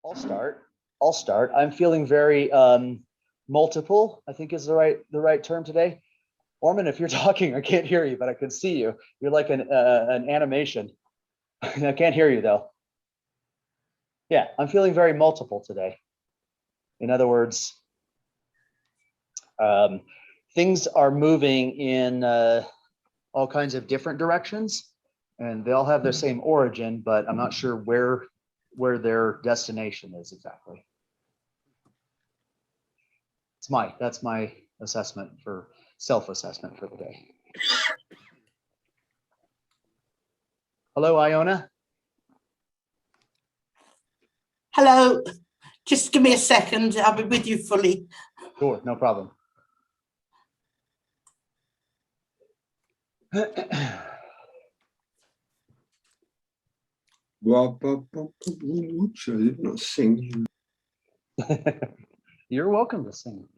I'll start. I'll start. I'm feeling very multiple, I think is the right term today. Orman, if you're talking, I can't hear you, but I can see you. You're like an animation. I can't hear you though. Yeah, I'm feeling very multiple today. In other words, um, things are moving in all kinds of different directions, and they all have their same origin, but I'm not sure where their destination is exactly. That's my assessment for self-assessment for the day. Hello, Iona. Hello, just give me a second. I'll be with you fully. Sure, no problem. Oops, I did not sing. You're welcome to sing.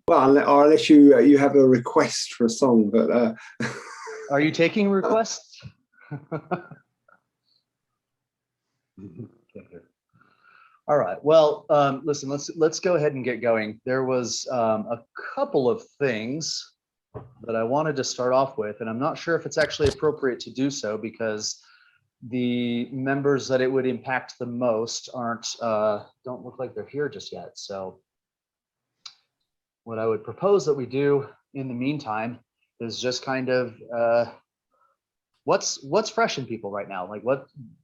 Well, unless you have a request for a song, but Are you taking requests? All right. Well, listen. Let's go ahead and get going. There was a couple of things that I wanted to start off with, and I'm not sure if it's actually appropriate to do so because the members that it would impact the most don't look like they're here just yet. So what I would propose that we do in the meantime is just kind of what's fresh in people right now. Like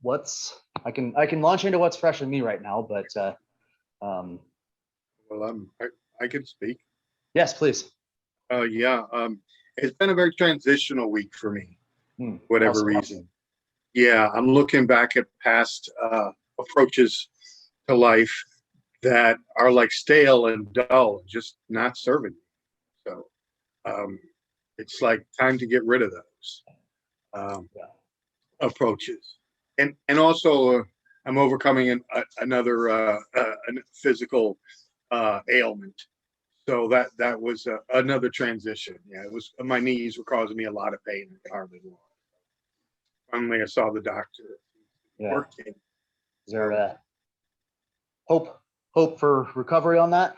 what's I can launch into what's fresh in me right now, but Well, I can speak. yes, please. Yeah, it's been a very transitional week for me, whatever Also, reason. Yeah, I'm looking back at past approaches to life that are like stale and dull, just not serving me. So it's like time to get rid of those approaches. And also I'm overcoming another physical ailment. So that was another transition. Yeah, it was my knees were causing me a lot of pain. I could hardly walk. Finally, I saw the doctor. yeah. Working. Is there hope for recovery on that?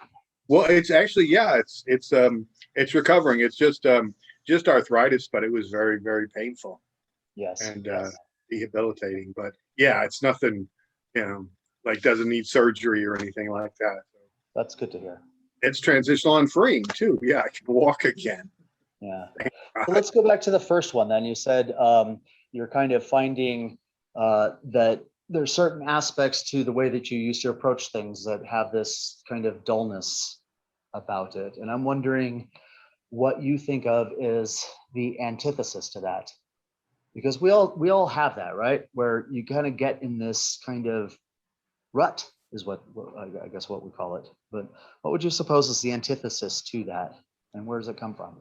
Well, it's actually it's recovering. It's just arthritis, but it was very, very painful. Yes. And yes. debilitating. But yeah, it's nothing, like doesn't need surgery or anything like that. So That's good to hear. it's transitional and freeing too. Yeah, I can walk again. Yeah. So let's go back to the first one then. You said you're kind of finding that there's certain aspects to the way that you used to approach things that have this kind of dullness about it. And I'm wondering what you think of is the antithesis to that. Because we all have that, right? Where you kind of get in this kind of rut is what I guess what we call it. But what would you suppose is the antithesis to that? And where does it come from?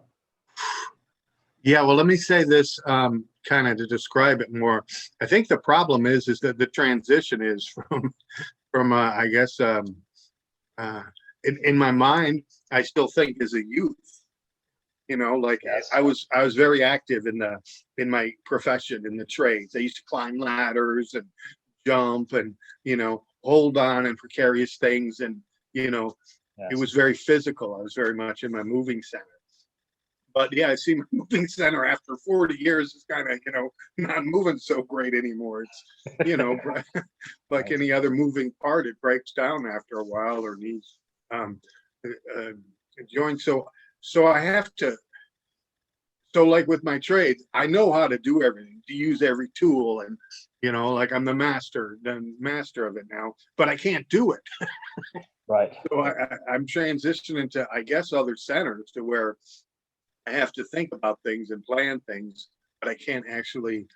Yeah, well, let me say this kind of to describe it more. I think the problem is that the transition is from I guess in my mind, I still think as a youth, like Yes. I was very active in my profession in the trades. I used to climb ladders and jump and hold on and precarious things and it Yes. was very physical. I was very much in my moving center. But yeah, I see my moving center after 40 years is kind of, not moving so great anymore. It's, like any other moving part, it breaks down after a while or needs joints. So I have to, so like with my trades, I know how to do everything, to use every tool and, like I'm the master of it now, but I can't do it. Right. So I'm transitioning to, I guess, other centers to where I have to think about things and plan things, but I can't actually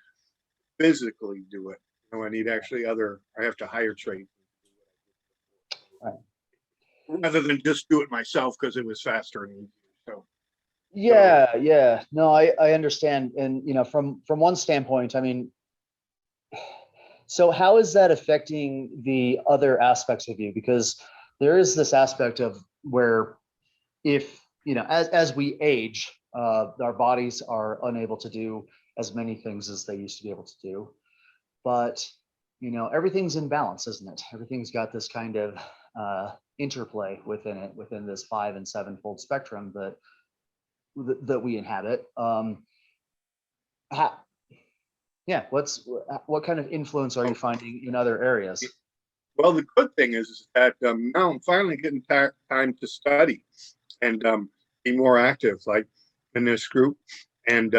physically do it. I need actually I have to hire trade. Right. Rather than just do it myself because it was faster and easier. So Yeah. No, I understand. And from one standpoint, I mean, so how is that affecting the other aspects of you? Because there is this aspect of where if as we age, our bodies are unable to do as many things as they used to be able to do. But everything's in balance, isn't it? Everything's got this kind of interplay within it, within this 5 and 7-fold spectrum that we inhabit. Yeah, what kind of influence are you finding in other areas? Well, the good thing is that now I'm finally getting time to study and be more active, like in this group. And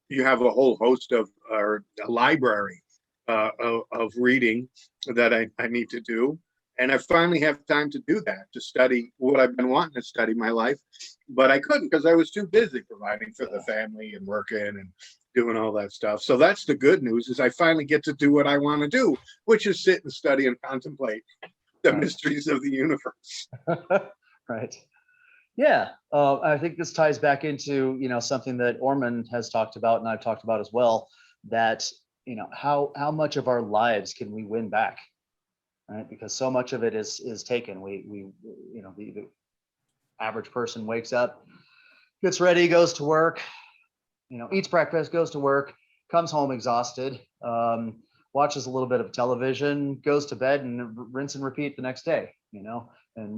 you have a whole host of, or a library of reading that I need to do. And I finally have time to do that, to study what I've been wanting to study my life. But I couldn't because I was too busy providing for the family and working and doing all that stuff. So that's the good news, is I finally get to do what I want to do, which is sit and study and contemplate the mysteries of the universe. Right. Yeah. I think this ties back into, something that Ormond has talked about and I've talked about as well, that, how much of our lives can we win back? Right. Because so much of it is taken. The average person wakes up, gets ready, goes to work, eats breakfast, goes to work, comes home exhausted, watches a little bit of television, goes to bed, and rinse and repeat the next day, and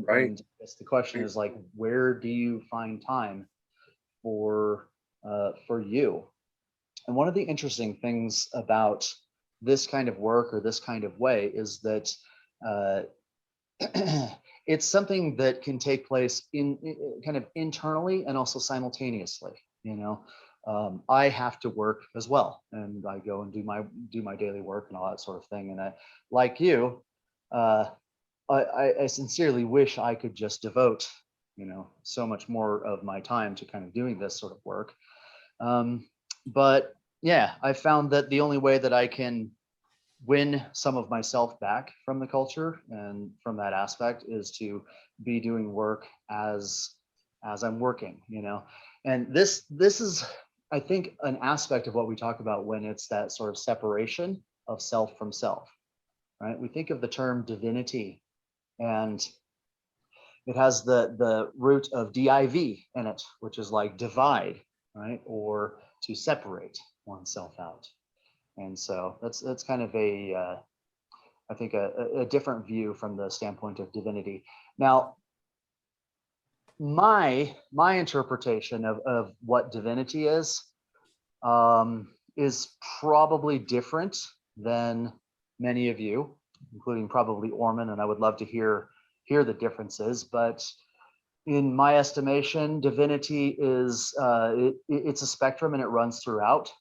Right. and I guess the question is, like, where do you find time for you? And one of the interesting things about this kind of work or this kind of way is that it's something that can take place in kind of internally and also simultaneously. I have to work as well, and I go and do my daily work and all that sort of thing. And I, like you, I sincerely wish I could just devote, so much more of my time to kind of doing this sort of work. But yeah, I found that the only way that I can win some of myself back from the culture and from that aspect is to be doing work as I'm working, and this is, I think, an aspect of what we talk about when it's that sort of separation of self from self, right? We think of the term divinity, and it has the root of div in it, which is like divide, right? Or to separate oneself out. And so that's kind of I think a different view from the standpoint of divinity. Now, my interpretation of what divinity is probably different than many of you, including probably Ormond, and I would love to hear the differences. But in my estimation, divinity is it's a spectrum, and it runs throughout,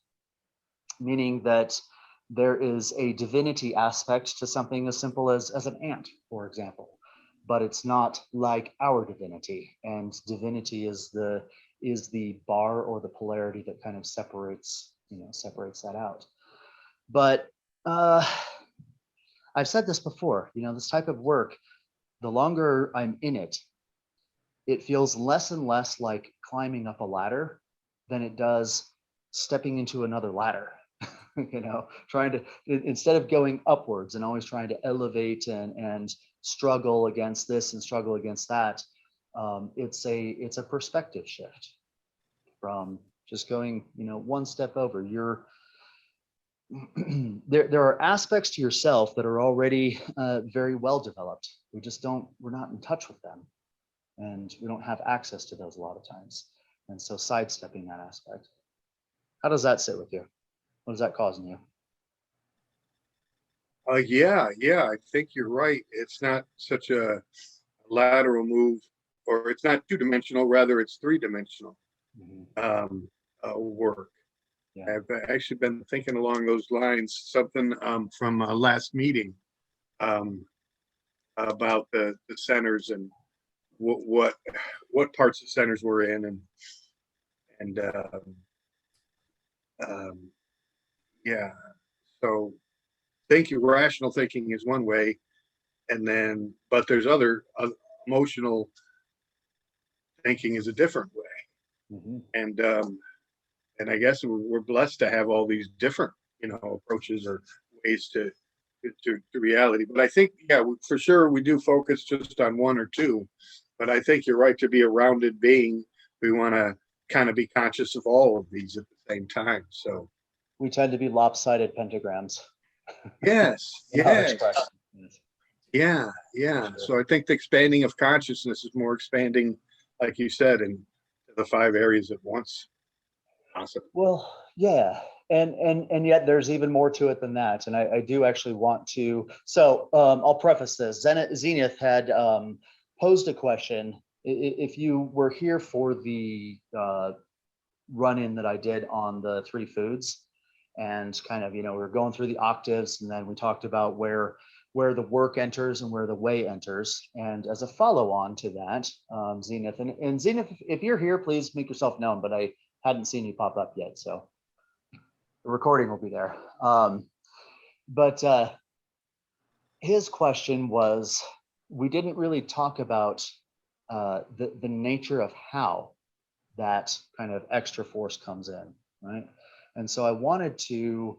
meaning that there is a divinity aspect to something as simple as an ant, for example, but it's not like our divinity. And divinity is the bar or the polarity that kind of separates that out. But I've said this before, this type of work, the longer I'm in it, it feels less and less like climbing up a ladder than it does stepping into another ladder. Trying to, instead of going upwards and always trying to elevate and struggle against this and struggle against that, it's a perspective shift from just going, one step over. There are aspects to yourself that are already very well developed. We're not in touch with them, and we don't have access to those a lot of times. And so sidestepping that aspect. How does that sit with you? What is that causing you? Yeah, I think you're right. It's not such a lateral move, or it's not two-dimensional, rather it's three-dimensional work. Yeah. I've actually been thinking along those lines, something from a last meeting about the centers and what parts of centers we're in, and yeah. So rational thinking is one way, but there's other emotional thinking is a different way. And I guess we're blessed to have all these different, approaches or ways to reality. But I think, for sure, we do focus just on one or two. But I think you're right, to be a rounded being, we want to kind of be conscious of all of these at the same time. So we tend to be lopsided pentagrams. Yes, in how yes, expressed. Yes. yeah. So I think the expanding of consciousness is more expanding, like you said, in the 5 areas at once. Awesome. Well, yeah, and yet there's even more to it than that. And I do actually want to. So I'll preface this. Zenith had posed a question. If you were here for the run-in that I did on the 3 foods, and kind of, we were going through the octaves, and then we talked about where the work enters and where the way enters. And as a follow-on to that, Zenith, and Zenith, if you're here, please make yourself known. But I hadn't seen you pop up yet, so the recording will be there. But his question was, we didn't really talk about the nature of how that kind of extra force comes in, right? And so I wanted to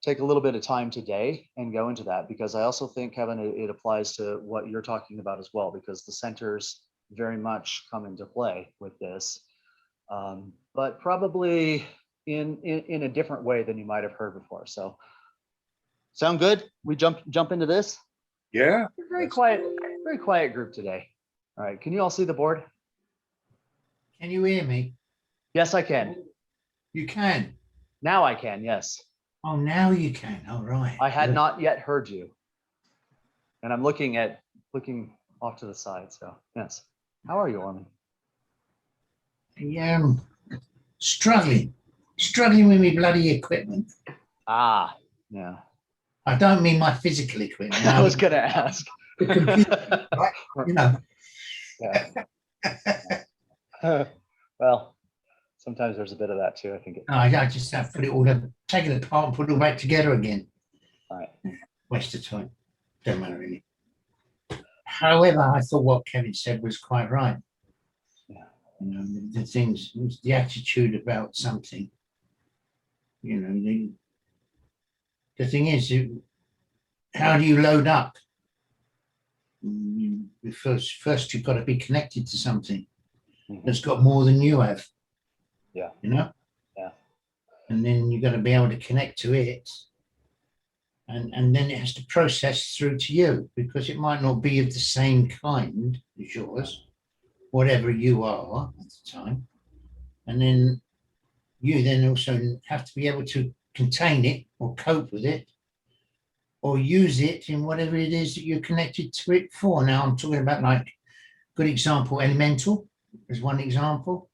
take a little bit of time today and go into that, because I also think, Kevin, it applies to what you're talking about as well, because the centers very much come into play with this, but probably in a different way than you might have heard before. So sound good? We jump into this? Yeah. We're very quiet group today. All right, can you all see the board? Can you hear me? Yes, I can. You can. Now I can, yes. Oh, now you can. All right. I had Good. not yet heard you. And I'm looking off to the side, so yes. How are you, Orman? Struggling with my bloody equipment. Ah, yeah. I don't mean my physical equipment. I was gonna ask. The computer, right? You know. Yeah. Well, sometimes there's a bit of that too, I think. I just have to put it all, take it apart and put it all back together again. All right. Waste of time. Don't matter really. However, I thought what Kevin said was quite right. Yeah. The things, the attitude about something. The thing is, how do you load up? First you've got to be connected to something that's got more than you have. Yeah. Yeah. And then you've got to be able to connect to it. And then it has to process through to you, because it might not be of the same kind as yours, whatever you are at the time. And then you then also have to be able to contain it or cope with it or use it in whatever it is that you're connected to it for. Now I'm talking about, like, good example, elemental is one example.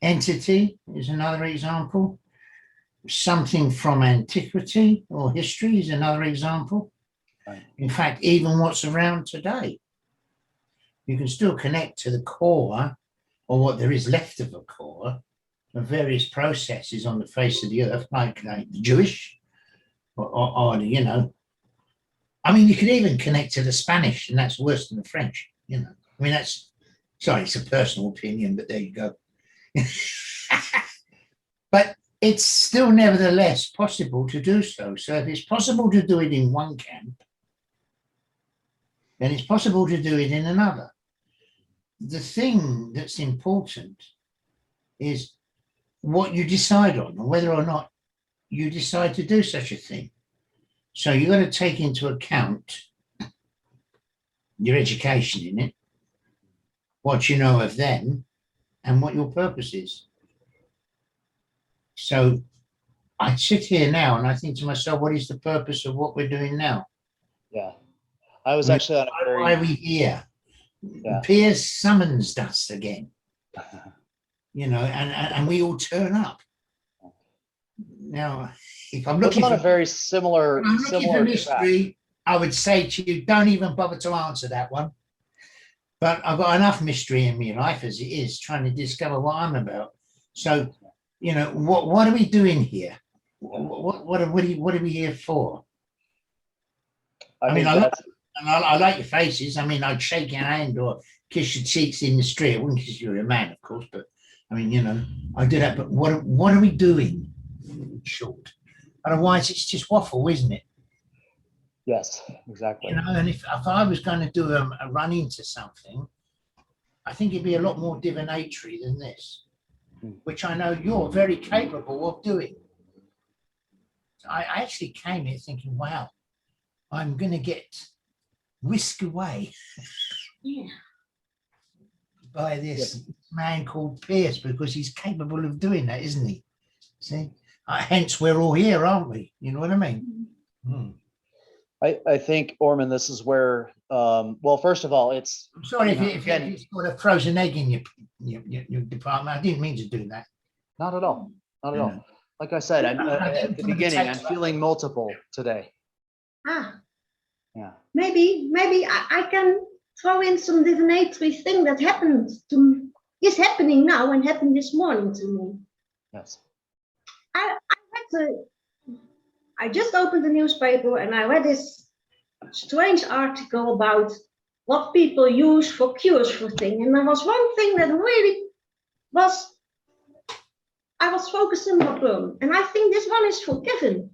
Entity is another example. Something from antiquity or history is another example. Right. In fact, even what's around today, you can still connect to the core, or what there is left of a core, of various processes on the face of the earth, like the Jewish, or I mean, you could even connect to the Spanish, and that's worse than the French. I mean, it's a personal opinion, but there you go. But it's still nevertheless possible to do so. So if it's possible to do it in one camp, then it's possible to do it in another. The thing that's important is what you decide on, and whether or not you decide to do such a thing. So you've got to take into account your education in it, what you know of them, and what your purpose is. So I sit here now and I think to myself, what is the purpose of what we're doing now? Yeah. I was actually on a Why are very, we here? Yeah. Piers summons us again, and we all turn up. Now, if I'm I was looking on a for, very similar track. mystery, I would say to you, don't even bother to answer that one. But I've got enough mystery in my life as it is, trying to discover what I'm about. So, what are we doing here? What are we here for? I mean, I like your faces. I mean, I'd shake your hand or kiss your cheeks in the street. I wouldn't kiss you, you're a man, of course, but I mean, I do that. But what are we doing? In short, otherwise it's just waffle, isn't it? yes, exactly. And if I was going to do a run into something, I think it'd be a lot more divinatory than this, which I know you're very capable of doing. I actually came here thinking, wow, I'm going to get whisked away Yeah. by this man called Pierce because he's capable of doing that, isn't he? See, hence we're all here, aren't we? You know what I mean? Hmm. I think, Orman, this is where, well, first of all, it's, I'm sorry if, Yeah, you, if again- you've got a frozen egg in your department. I didn't mean to do that. not at all, not at Yeah. all. Like I said, I'm, I at didn't the want to beginning, I'm take- feeling multiple today. Ah, Yeah. maybe I can throw in some divinatory thing that happened to is happening now and happened this morning to me. Yes. I just opened the newspaper and I read this strange article about what people use for cures for things. And there was one thing that really was, I was focusing on, and I think this one is forgiven.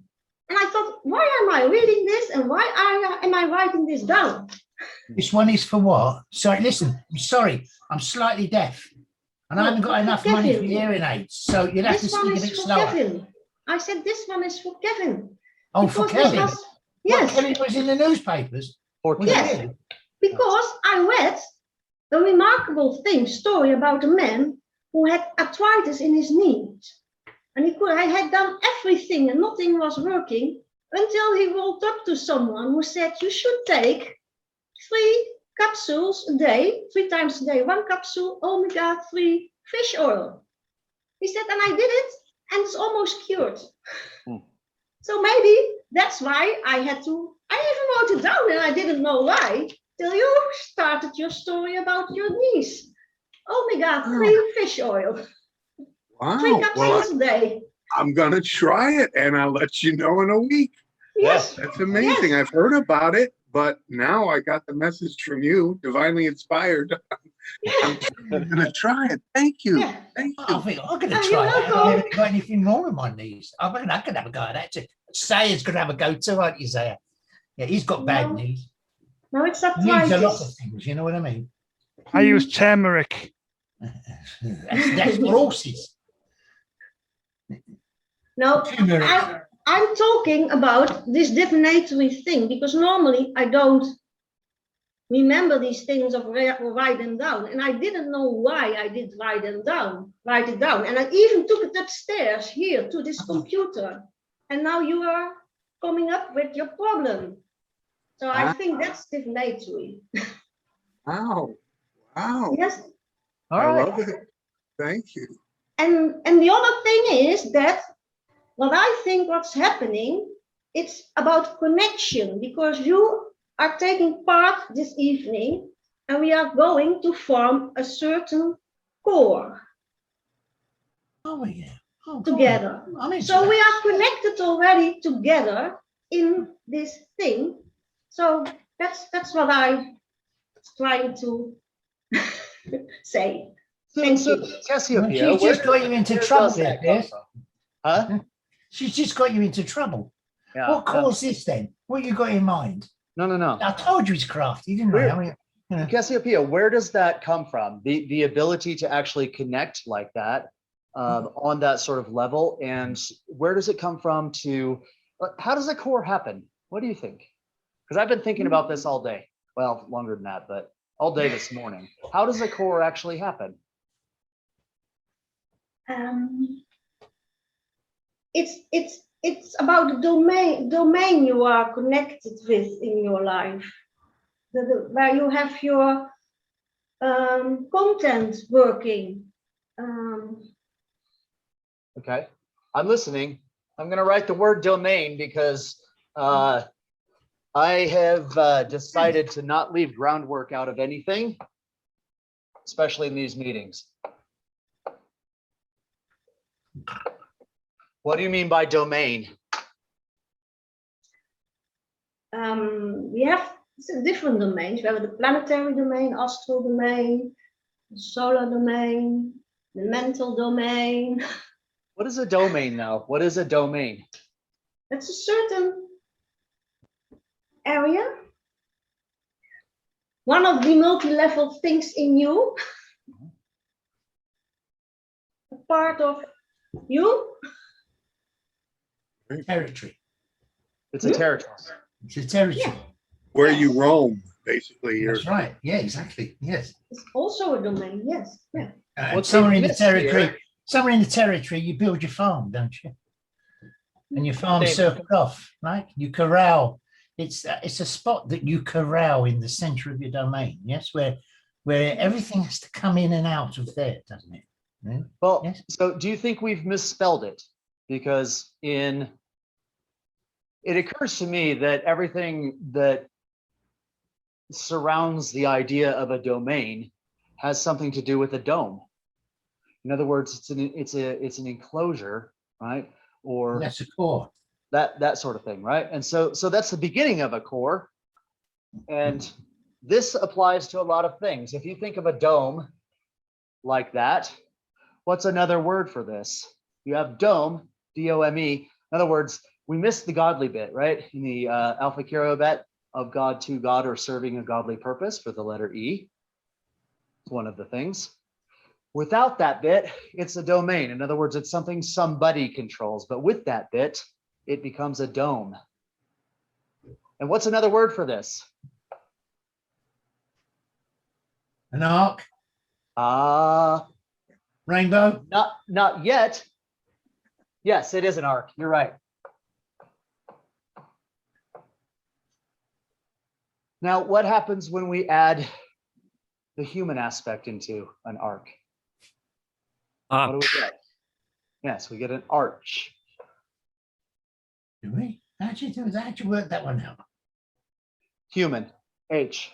And I thought, why am I reading this and why am I writing this down? This one is for what? Sorry, listen, I'm sorry. I'm slightly deaf and I haven't got enough money for hearing aids. So you'll have to This one speak a is bit slower. forgiven. I said, this one is forgiven. Oh, for Because this Kevin. was- What, Yes. Kevin was in the newspapers. For Was Yes. he really? Because I read a remarkable story about a man who had arthritis in his knees. And I had done everything and nothing was working until he walked up to someone who said, you should take 3 capsules a day, 3 times a day, 1 capsule omega-3 fish oil. He said, and I did it and it's almost cured. Hmm. So maybe that's why I even wrote it down and I didn't know why till you started your story about your niece. Omega-3 fish oil, 3 Wow. Well, capsules a day. I'm gonna try it and I'll let you know in a week. Yes, That's amazing. I've heard about it, but now I got the message from you, divinely inspired. yeah, I'm gonna try it. Thank you. yeah. Thank I you. think I'm going to Oh, try you're that. I welcome. haven't got anything wrong with my knees. I reckon I could have a go at that too. Sayer's going to have a go too, aren't you, Sayer? Yeah, he's got bad No. knees. No, it's Knees a lot of arthritis. things, you know what I mean? I use turmeric. That's for horses. No, Turmeric. I'm talking about this divinatory thing because normally I don't remember these things or write them down. And I didn't know why I did write it down. And I even took it upstairs here to this computer. And now you are coming up with your problem. So I think that's divinatory. Wow. Wow. Yes. All I right. love it. Thank you. And the other thing is that what I think what's happening, it's about connection because you are taking part this evening and we are going to form a certain core Oh, yeah. Oh, God. together. I'm into So that. we are connected already together in this thing. So that's what I'm trying to say. Thank So, you. Cassiopeia, She's just got you into where trouble does there, that come Pierce. from? Huh? She's just got you into trouble. Yeah. What caused this then? What you got in mind? No, no, no. I told you he's crafty, didn't Where- I? I mean, Cassiopeia, where does that come from? The ability to actually connect like that on that sort of level, and where does it come from to? How does a core happen? What do you think? Because I've been thinking about this all day. Well, longer than that, but all day this morning. How does a core actually happen? It's about the domain you are connected with in your life, where you have your content working. Okay, I'm listening. I'm going to write the word domain because I have decided to not leave groundwork out of anything, especially in these meetings. What do you mean by domain? We have different domains. We have the planetary domain, astral domain, the solar domain, the mental domain. What is a domain now? What is a domain? That's a certain area. One of the multi-level things in you. A part of you. Territory. It's a territory. It's a territory. Where you roam, basically. You're, That's right. Yeah, exactly. Yes. It's also a domain, yes. Yeah. And What's somewhere in the missed here- territory, somewhere in the territory, you build your farm, don't you? And your farm David. circled off, right? You corral. It's a spot that you corral in the center of your domain. Yes, where everything has to come in and out of there, doesn't it? Yeah. Well, Yes. so do you think we've misspelled it? Because it occurs to me that everything that surrounds the idea of a domain has something to do with a dome. In other words, it's an enclosure, right? Or That's a core. that sort of thing, right? And so that's the beginning of a core. And this applies to a lot of things. If you think of a dome like that, what's another word for this? You have dome, D-O-M-E. In other words, we missed the godly bit, right? In the Alpha Kiro bet of God to God or serving a godly purpose for the letter E. It's one of the things. Without that bit, it's a domain. In other words, it's something somebody controls. But with that bit, it becomes a dome. And what's another word for this? An arc, rainbow. Not yet. Yes, it is an arc. You're right. Now, what happens when we add the human aspect into an arc? What do we get? Yes, we get an arch. Do we? How'd you work that one out? Human, H.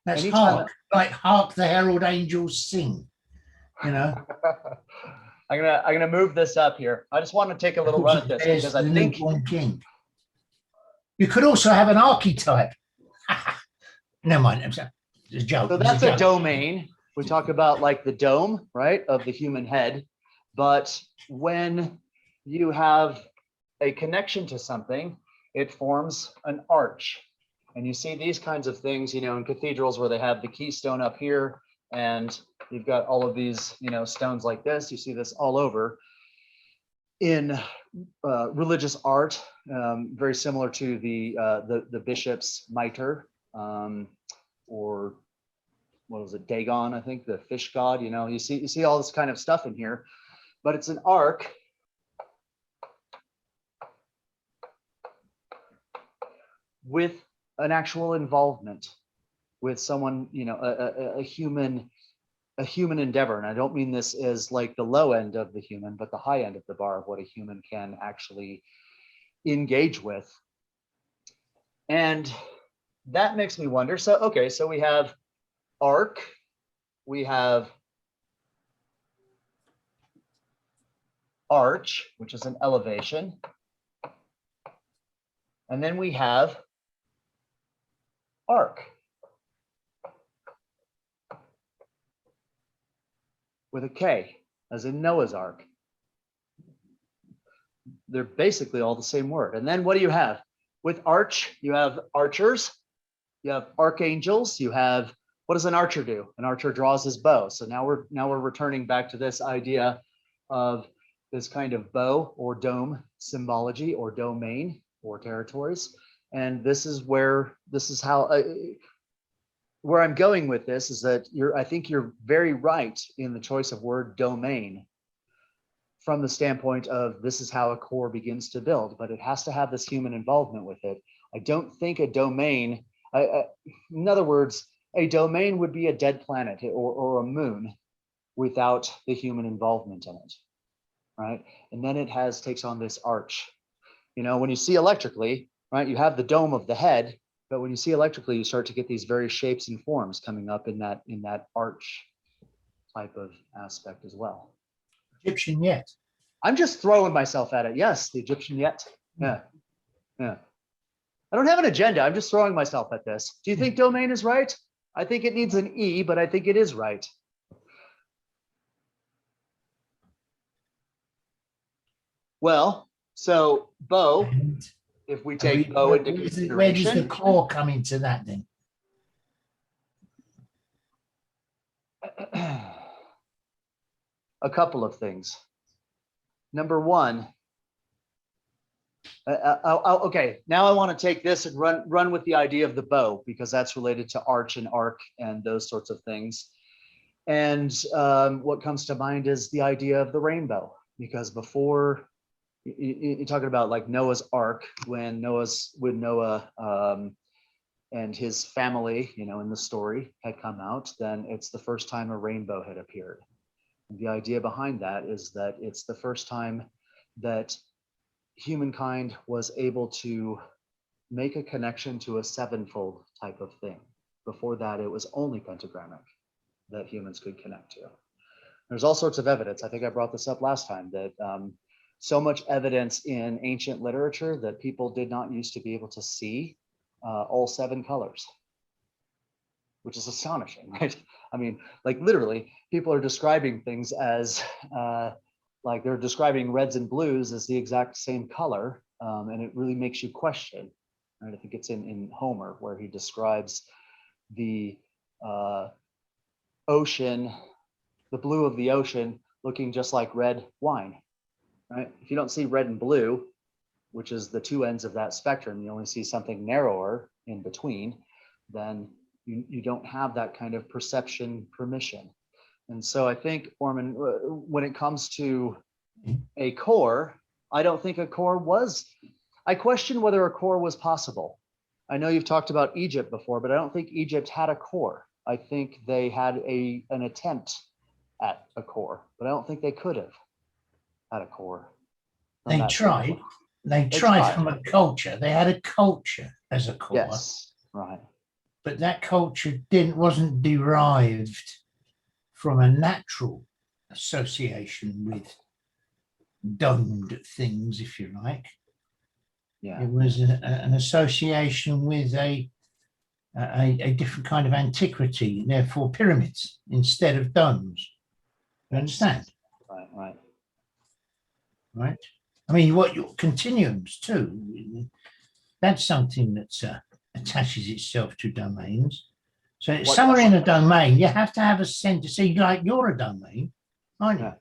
That's Anytime- hark, like hark the herald angels sing. You know, I'm gonna move this up here. I just want to take a little run at this There's because I the think newborn king. You could also have an archetype. Never mind. I'm sorry. It's a joke. so. It's a That's a joke. domain. We talk about like the dome, right, of the human head. But when you have a connection to something, it forms an arch. And you see these kinds of things, you know, in cathedrals where they have the keystone up here and you've got all of these, you know, stones like this. You see this all over in religious art, very similar to the bishop's mitre, or what was it, Dagon, I think, the fish god. You know, you see all this kind of stuff in here, but it's an arc. With an actual involvement with someone, you know, a human endeavor. And I don't mean this as like the low end of the human, but the high end of the bar of what a human can actually engage with. And that makes me wonder. So, okay, so we have arc, we have arch, which is an elevation. And then we have ark with a K, as in Noah's Ark. They're basically all the same word. And then what do you have? With arch, you have archers, you have archangels, you have, what does an archer do? An archer draws his bow. So now we're returning back to this idea of this kind of bow or dome symbology or domain or territories. And this is how where I'm going with this is that I think you're very right in the choice of word domain from the standpoint of this is how a core begins to build, but it has to have this human involvement with it. I don't think a domain, in other words, a domain would be a dead planet or a moon without the human involvement in it, right? And then it takes on this arch. You know, when you see electrically, right, you have the dome of the head, but when you see electrically, you start to get these various shapes and forms coming up in that arch type of aspect as well. Egyptian yet. I'm just throwing myself at it. Yes, the Egyptian yet. Yeah. I don't have an agenda. I'm just throwing myself at this. Do you think domain is right? I think it needs an E, but I think it is right. Well, so bow, And if we take bow into where does the consideration, core come into that then? a couple of things. number one, okay, now I want to take this and run with the idea of the bow, because that's related to arch and arc and those sorts of things. And what comes to mind is the idea of the rainbow, because before you're talking about like Noah's Ark, when Noah and his family, in the story had come out, then it's the first time a rainbow had appeared. And the idea behind that is that it's the first time that humankind was able to make a connection to a sevenfold type of thing. Before that, it was only pentagrammic that humans could connect to. There's all sorts of evidence. I think I brought this up last time, that so much evidence in ancient literature that people did not used to be able to see all 7 colors, which is astonishing, right? I mean, like literally, people are describing things as like they're describing reds and blues as the exact same color, and it really makes you question. Right? I think it's in Homer where he describes the ocean, the blue of the ocean, looking just like red wine. Right? If you don't see red and blue, which is the 2 ends of that spectrum, you only see something narrower in between, then you don't have that kind of perception permission. And so I think, Orman, when it comes to a core, I don't think a core was, I question whether a core was possible. I know you've talked about Egypt before, but I don't think Egypt had a core. I think they had an attempt at a core, but I don't think they could have had a core. They tried. They tried from a culture. They had a culture as a core. Yes, right. But that culture wasn't derived from a natural association with domed things, if you like. Yeah. It was an association with a different kind of antiquity, therefore pyramids instead of domes. You understand? Right. Right. I mean, what your continuums too. That's something that attaches itself to domains. So What somewhere in a doesn't? domain, you have to have a center. See, like you're a domain, aren't you?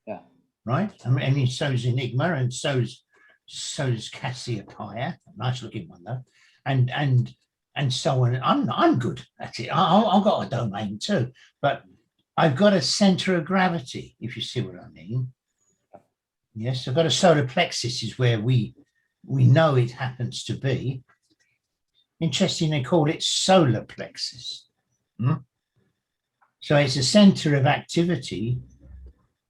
Yeah. Right. I mean, so is Enigma, and so is Cassiopeia. Nice looking one though, and so on. I'm good. That's it. I've got a domain too, but I've got a center of gravity. If you see what I mean. Yes, I've got a solar plexus is where we know it happens to be. Interesting, they call it solar plexus. So it's a center of activity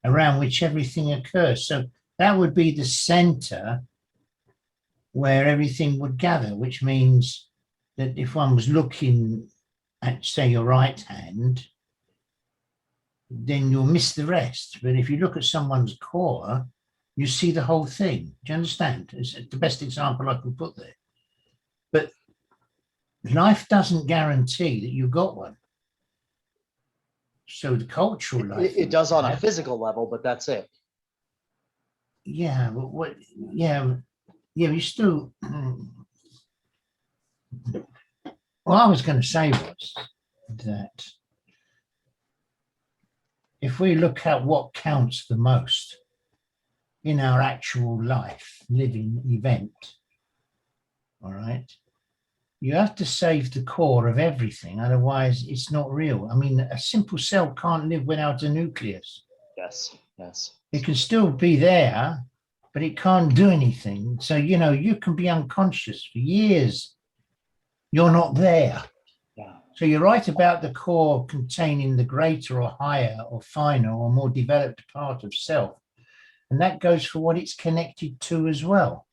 around which everything occurs. So that would be the center where everything would gather, which means that if one was looking at, say, your right hand, then you'll miss the rest. But if you look at someone's core, you see the whole thing. Do you understand? It's the best example I can put there. But life doesn't guarantee that you've got one. So the cultural life. It does on a physical level, but that's it. Yeah, but what? Yeah, you still. What I was going to say was that if we look at what counts the most in our actual life, living event, all right, you have to save the core of everything, otherwise it's not real. I mean, a simple cell can't live without a nucleus. Yes. It can still be there, but it can't do anything. So, you can be unconscious for years. You're not there. Yeah. So you're right about the core containing the greater or higher or finer or more developed part of self. And that goes for what it's connected to as well.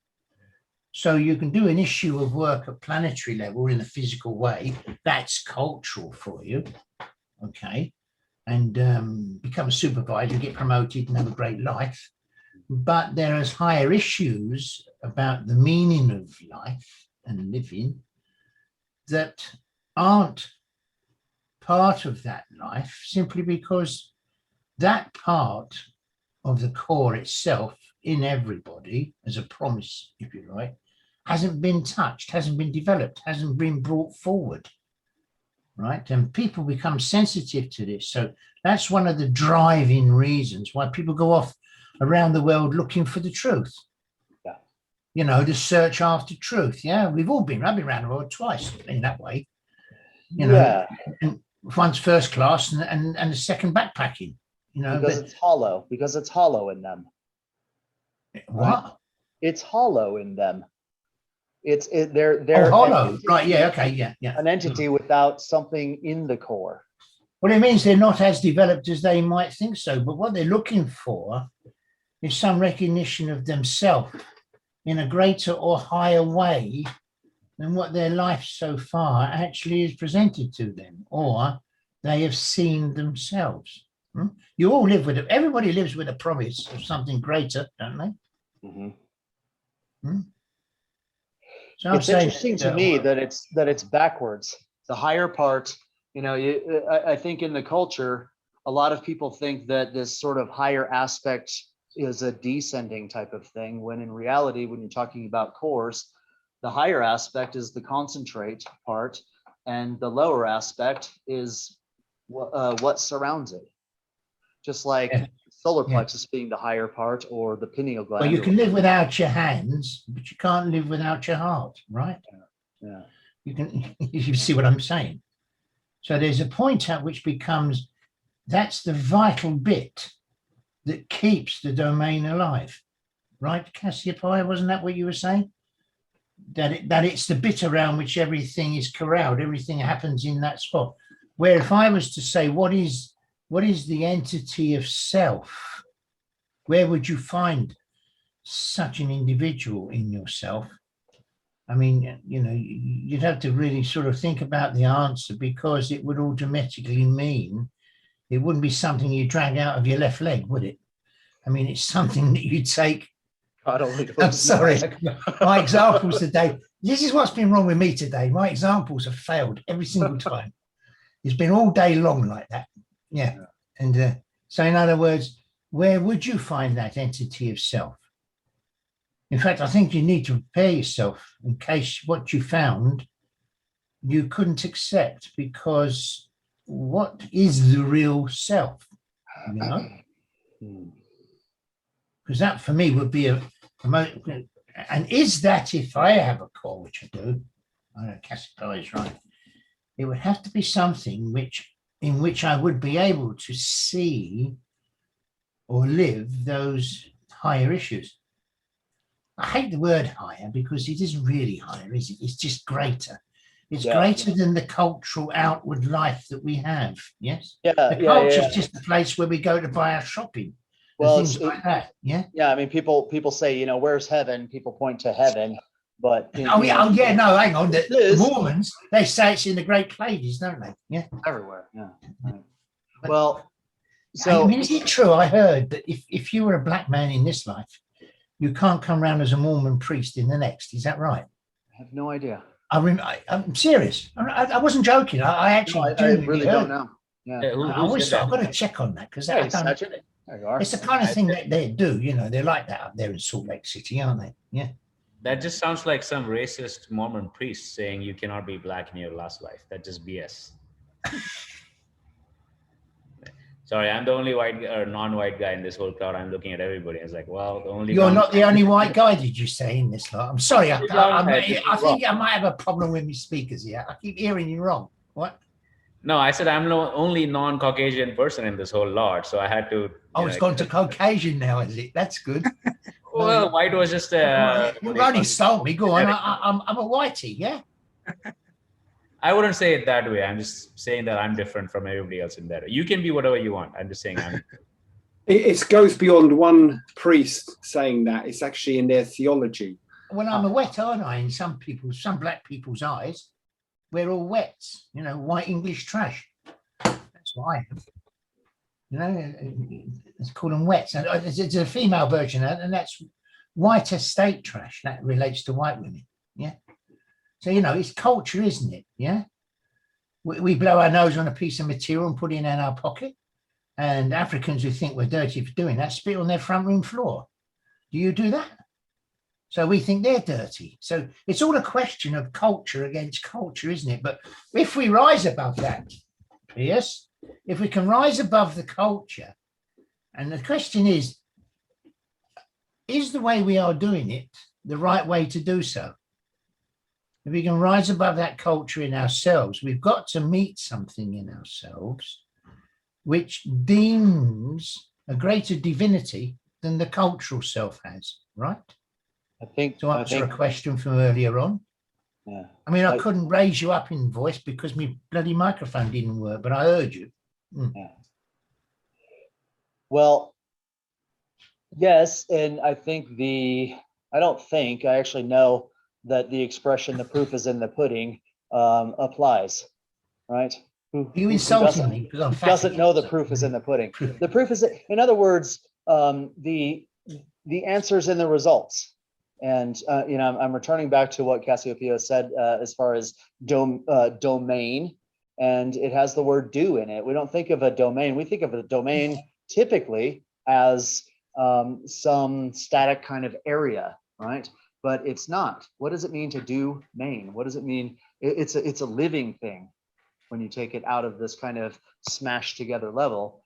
So you can do an issue of work at planetary level in a physical way. That's cultural for you. Okay. And become a supervisor, get promoted and have a great life. But there is higher issues about the meaning of life and living that aren't part of that life, simply because that part of the core itself in everybody as a promise, if you like, hasn't been touched, hasn't been developed, hasn't been brought forward, right? And people become sensitive to this. So that's one of the driving reasons why people go off around the world looking for the truth. Yeah. You know, the search after truth. Yeah, we've all been. I've been around the world twice in that way. You know, Yeah, and one's first class and the second backpacking. You know, because it's hollow, in them. what? It's hollow in them. They're Oh, hollow. an Right. entity- Yeah. Okay. Yeah. Yeah. An entity without something in the core. Well, it means they're not as developed as they might think so. But what they're looking for is some recognition of themselves in a greater or higher way than what their life so far actually is presented to them, or they have seen themselves. You all live with it. Everybody lives with a promise of something greater, don't they? So I'm It's saying interesting to me that it's backwards. The higher part, you know, I think in the culture, a lot of people think that this sort of higher aspect is a descending type of thing, when in reality, when you're talking about cores, the higher aspect is the concentrate part, and the lower aspect is what surrounds it. Just like Yeah. solar Yeah. plexus being the higher part, or the pineal gland. well, you or can live without your hands, but you can't live without your heart, right? Yeah. You can, you see what I'm saying? So there's a point at which becomes, that's the vital bit that keeps the domain alive, right? Cassiopeia, wasn't that what you were saying? That it's the bit around which everything is corralled, everything happens in that spot. Where if I was to say, what is the entity of self? Where would you find such an individual in yourself? I mean, you know, you'd have to really sort of think about the answer, because it would automatically mean it wouldn't be something you drag out of your left leg, would it? I mean, it's something that you take. God only knows. I'm sorry, my examples today. This is what's been wrong with me today. My examples have failed every single time. It's been all day long like that. Yeah. And so, in other words, where would you find that entity of self? In fact, I think you need to prepare yourself in case what you found you couldn't accept, because what is the real self? You know? Because that for me would be and is that, if I have a core, which I do, I know Cassiopeia is right, it would have to be something in which I would be able to see or live those higher issues. I hate the word higher, because it isn't really higher, is it? It's just greater. It's greater than the cultural outward life that we have. Yes. The culture is just the place where we go to buy our shopping. Well, things like that. Yeah. Yeah, I mean, people say, you know, where's heaven? People point to heaven, but Oh yeah, no, hang on. The is. Mormons, they say it's in the Great Pleiades, don't they? Yeah. everywhere. Yeah. Right. Well, I so mean, is it true? I heard that if you were a black man in this life, you can't come around as a Mormon priest in the next. Is that right? I have no idea. I'm serious. I wasn't joking. I actually I really don't know. Yeah. I've got to check on that, because Hey, Sachin, there you are. it's the kind of thing that they do. You know, they're like that up there in Salt Lake City, aren't they? Yeah. That just sounds like some racist Mormon priest saying you cannot be black in your last life. That's just BS. Sorry, I'm the only white or non-white guy in this whole crowd. I'm looking at everybody. It's like, well, the only. You're not the only white guy, did you say, in this lot? I'm sorry. I think I might have a problem with my speakers here. I keep hearing you wrong. What? No, I said I'm the only non-Caucasian person in this whole lot, so I had to. Oh, it's gone to Caucasian now, is it? That's good. Well, white was just. You only stole me. Go on. I'm a whitey, yeah. I wouldn't say it that way. I'm just saying that I'm different from everybody else in that. You can be whatever you want. I'm just saying I'm. It goes beyond one priest saying that. It's actually in their theology. Well, I'm a wet, aren't I? In some black people's eyes, we're all wets. You know, white English trash. That's what I am. You know, it's called them wets. And it's a female version, and that's white estate trash. That relates to white women. Yeah. So, you know, it's culture, isn't it? Yeah. We blow our nose on a piece of material and put it in our pocket. And Africans who think we're dirty for doing that spit on their front room floor. Do you do that? So we think they're dirty. So it's all a question of culture against culture, isn't it? But if we rise above that, yes, if we can rise above the culture, and the question is, is the way we are doing it the right way to do so? If we can rise above that culture in ourselves, we've got to meet something in ourselves which deems a greater divinity than the cultural self has, right? I think, To answer a question from earlier on. yeah. I mean, I I- couldn't raise you up in voice because my bloody microphone didn't work, but I heard you. Well, yes, and I think I actually know that the expression, the proof is in the pudding, applies, right? You Who insulting doesn't- me because I'm who doesn't fat. know the proof is in the pudding? The proof is, in other words, the answers in the results. And, I'm returning back to what Cassiopeia said, as far as domain, and it has the word do in it. We don't think of a domain. We think of a domain typically as some static kind of area, right? But it's not. What does it mean to do main? What does it mean? It's a living thing when you take it out of this kind of smashed together level.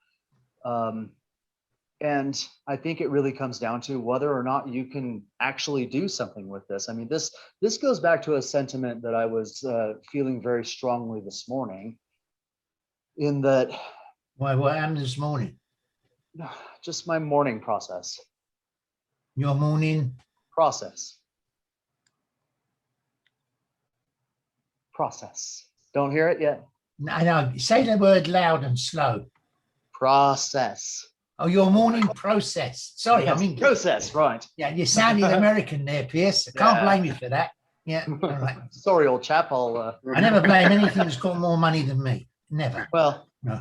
And I think it really comes down to whether or not you can actually do something with this. I mean, this goes back to a sentiment that I was feeling very strongly this morning, in that Why, what happened this morning? just my morning process. Your morning? Process. Don't hear it yet? No, say the word loud and slow. Process. Oh, your morning process. Sorry, I Yes, mean, process, right. yeah, you sounded American there, Pierce. I can't Yeah. blame you for that. Yeah, all right. Sorry, old chap. I'll, I never blame anything that's got more money than me. Never. well, No,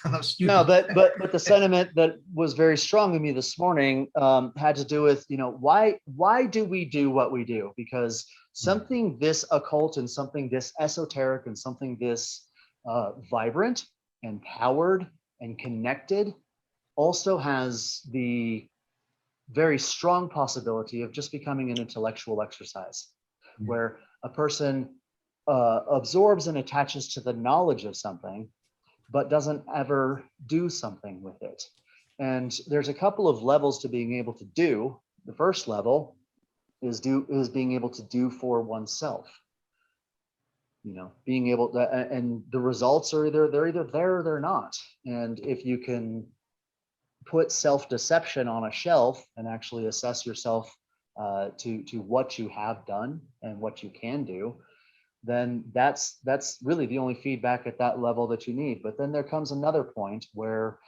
I'm not stupid. no, but the sentiment that was very strong in me this morning had to do with, why do we do what we do? Because something this occult and something this esoteric and something this vibrant and powered and connected also has the very strong possibility of just becoming an intellectual exercise, where a person absorbs and attaches to the knowledge of something, but doesn't ever do something with it. And there's a couple of levels to being able to do. The first level is being able to do for oneself. Being able to, and the results are they're either there or they're not. And if you can put self-deception on a shelf and actually assess yourself to what you have done and what you can do, then that's really the only feedback at that level that you need. But then there comes another point where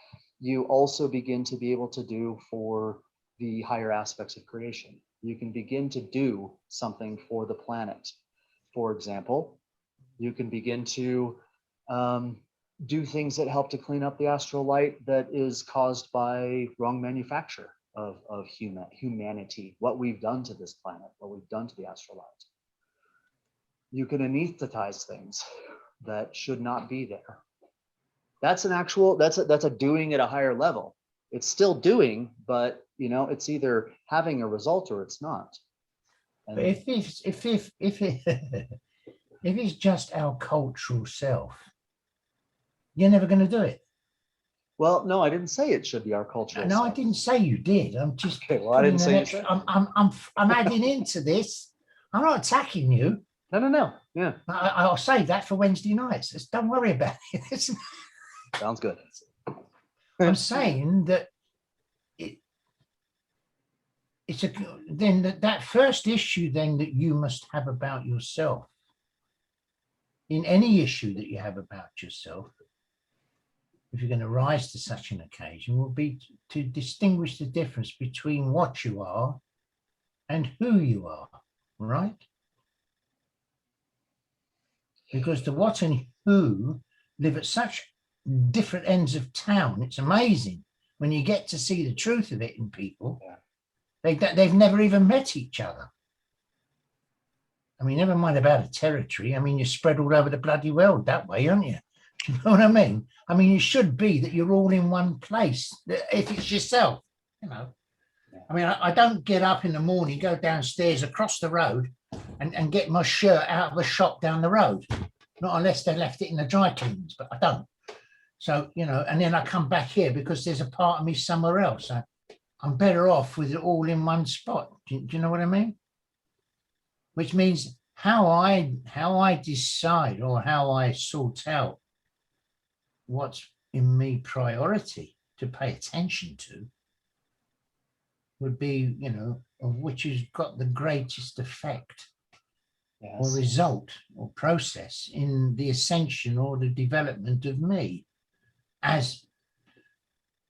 you also begin to be able to do for the higher aspects of creation. You can begin to do something for the planet. For example, you can begin to do things that help to clean up the astral light that is caused by wrong manufacture of humanity, what we've done to this planet, what we've done to the astral light. You can anesthetize things that should not be there. That's a doing at a higher level. It's still doing, but it's either having a result or it's not. And But if it's just our cultural self, you're never going to do it. well, no, I didn't say it should be our cultural. No, I self. didn't say you did. I'm just. Okay, well, I didn't putting an say you extra- said. I'm adding into this. I'm not attacking you. No. Yeah, I'll save that for Wednesday nights. Just don't worry about it. sounds good. I'm saying that that first issue then that you must have about yourself, in any issue that you have about yourself, if you're going to rise to such an occasion, will be to distinguish the difference between what you are and who you are, right? Because the what and who live at such different ends of town. It's amazing when you get to see the truth of it in people. Yeah. They've never even met each other. I mean, never mind about a territory. I mean, you're spread all over the bloody world that way, aren't you? Do you know what I mean? I mean, it should be that you're all in one place, if it's yourself, I mean, I don't get up in the morning, go downstairs across the road and get my shirt out of a shop down the road. Not unless they left it in the dry cleaners, but I don't. So, and then I come back here because there's a part of me somewhere else. I'm better off with it all in one spot. Do you know what I mean? Which means how I decide or how I sort out what's in me priority to pay attention to would be, you know, of which has got the greatest effect or Yes. result or process in the ascension or the development of me as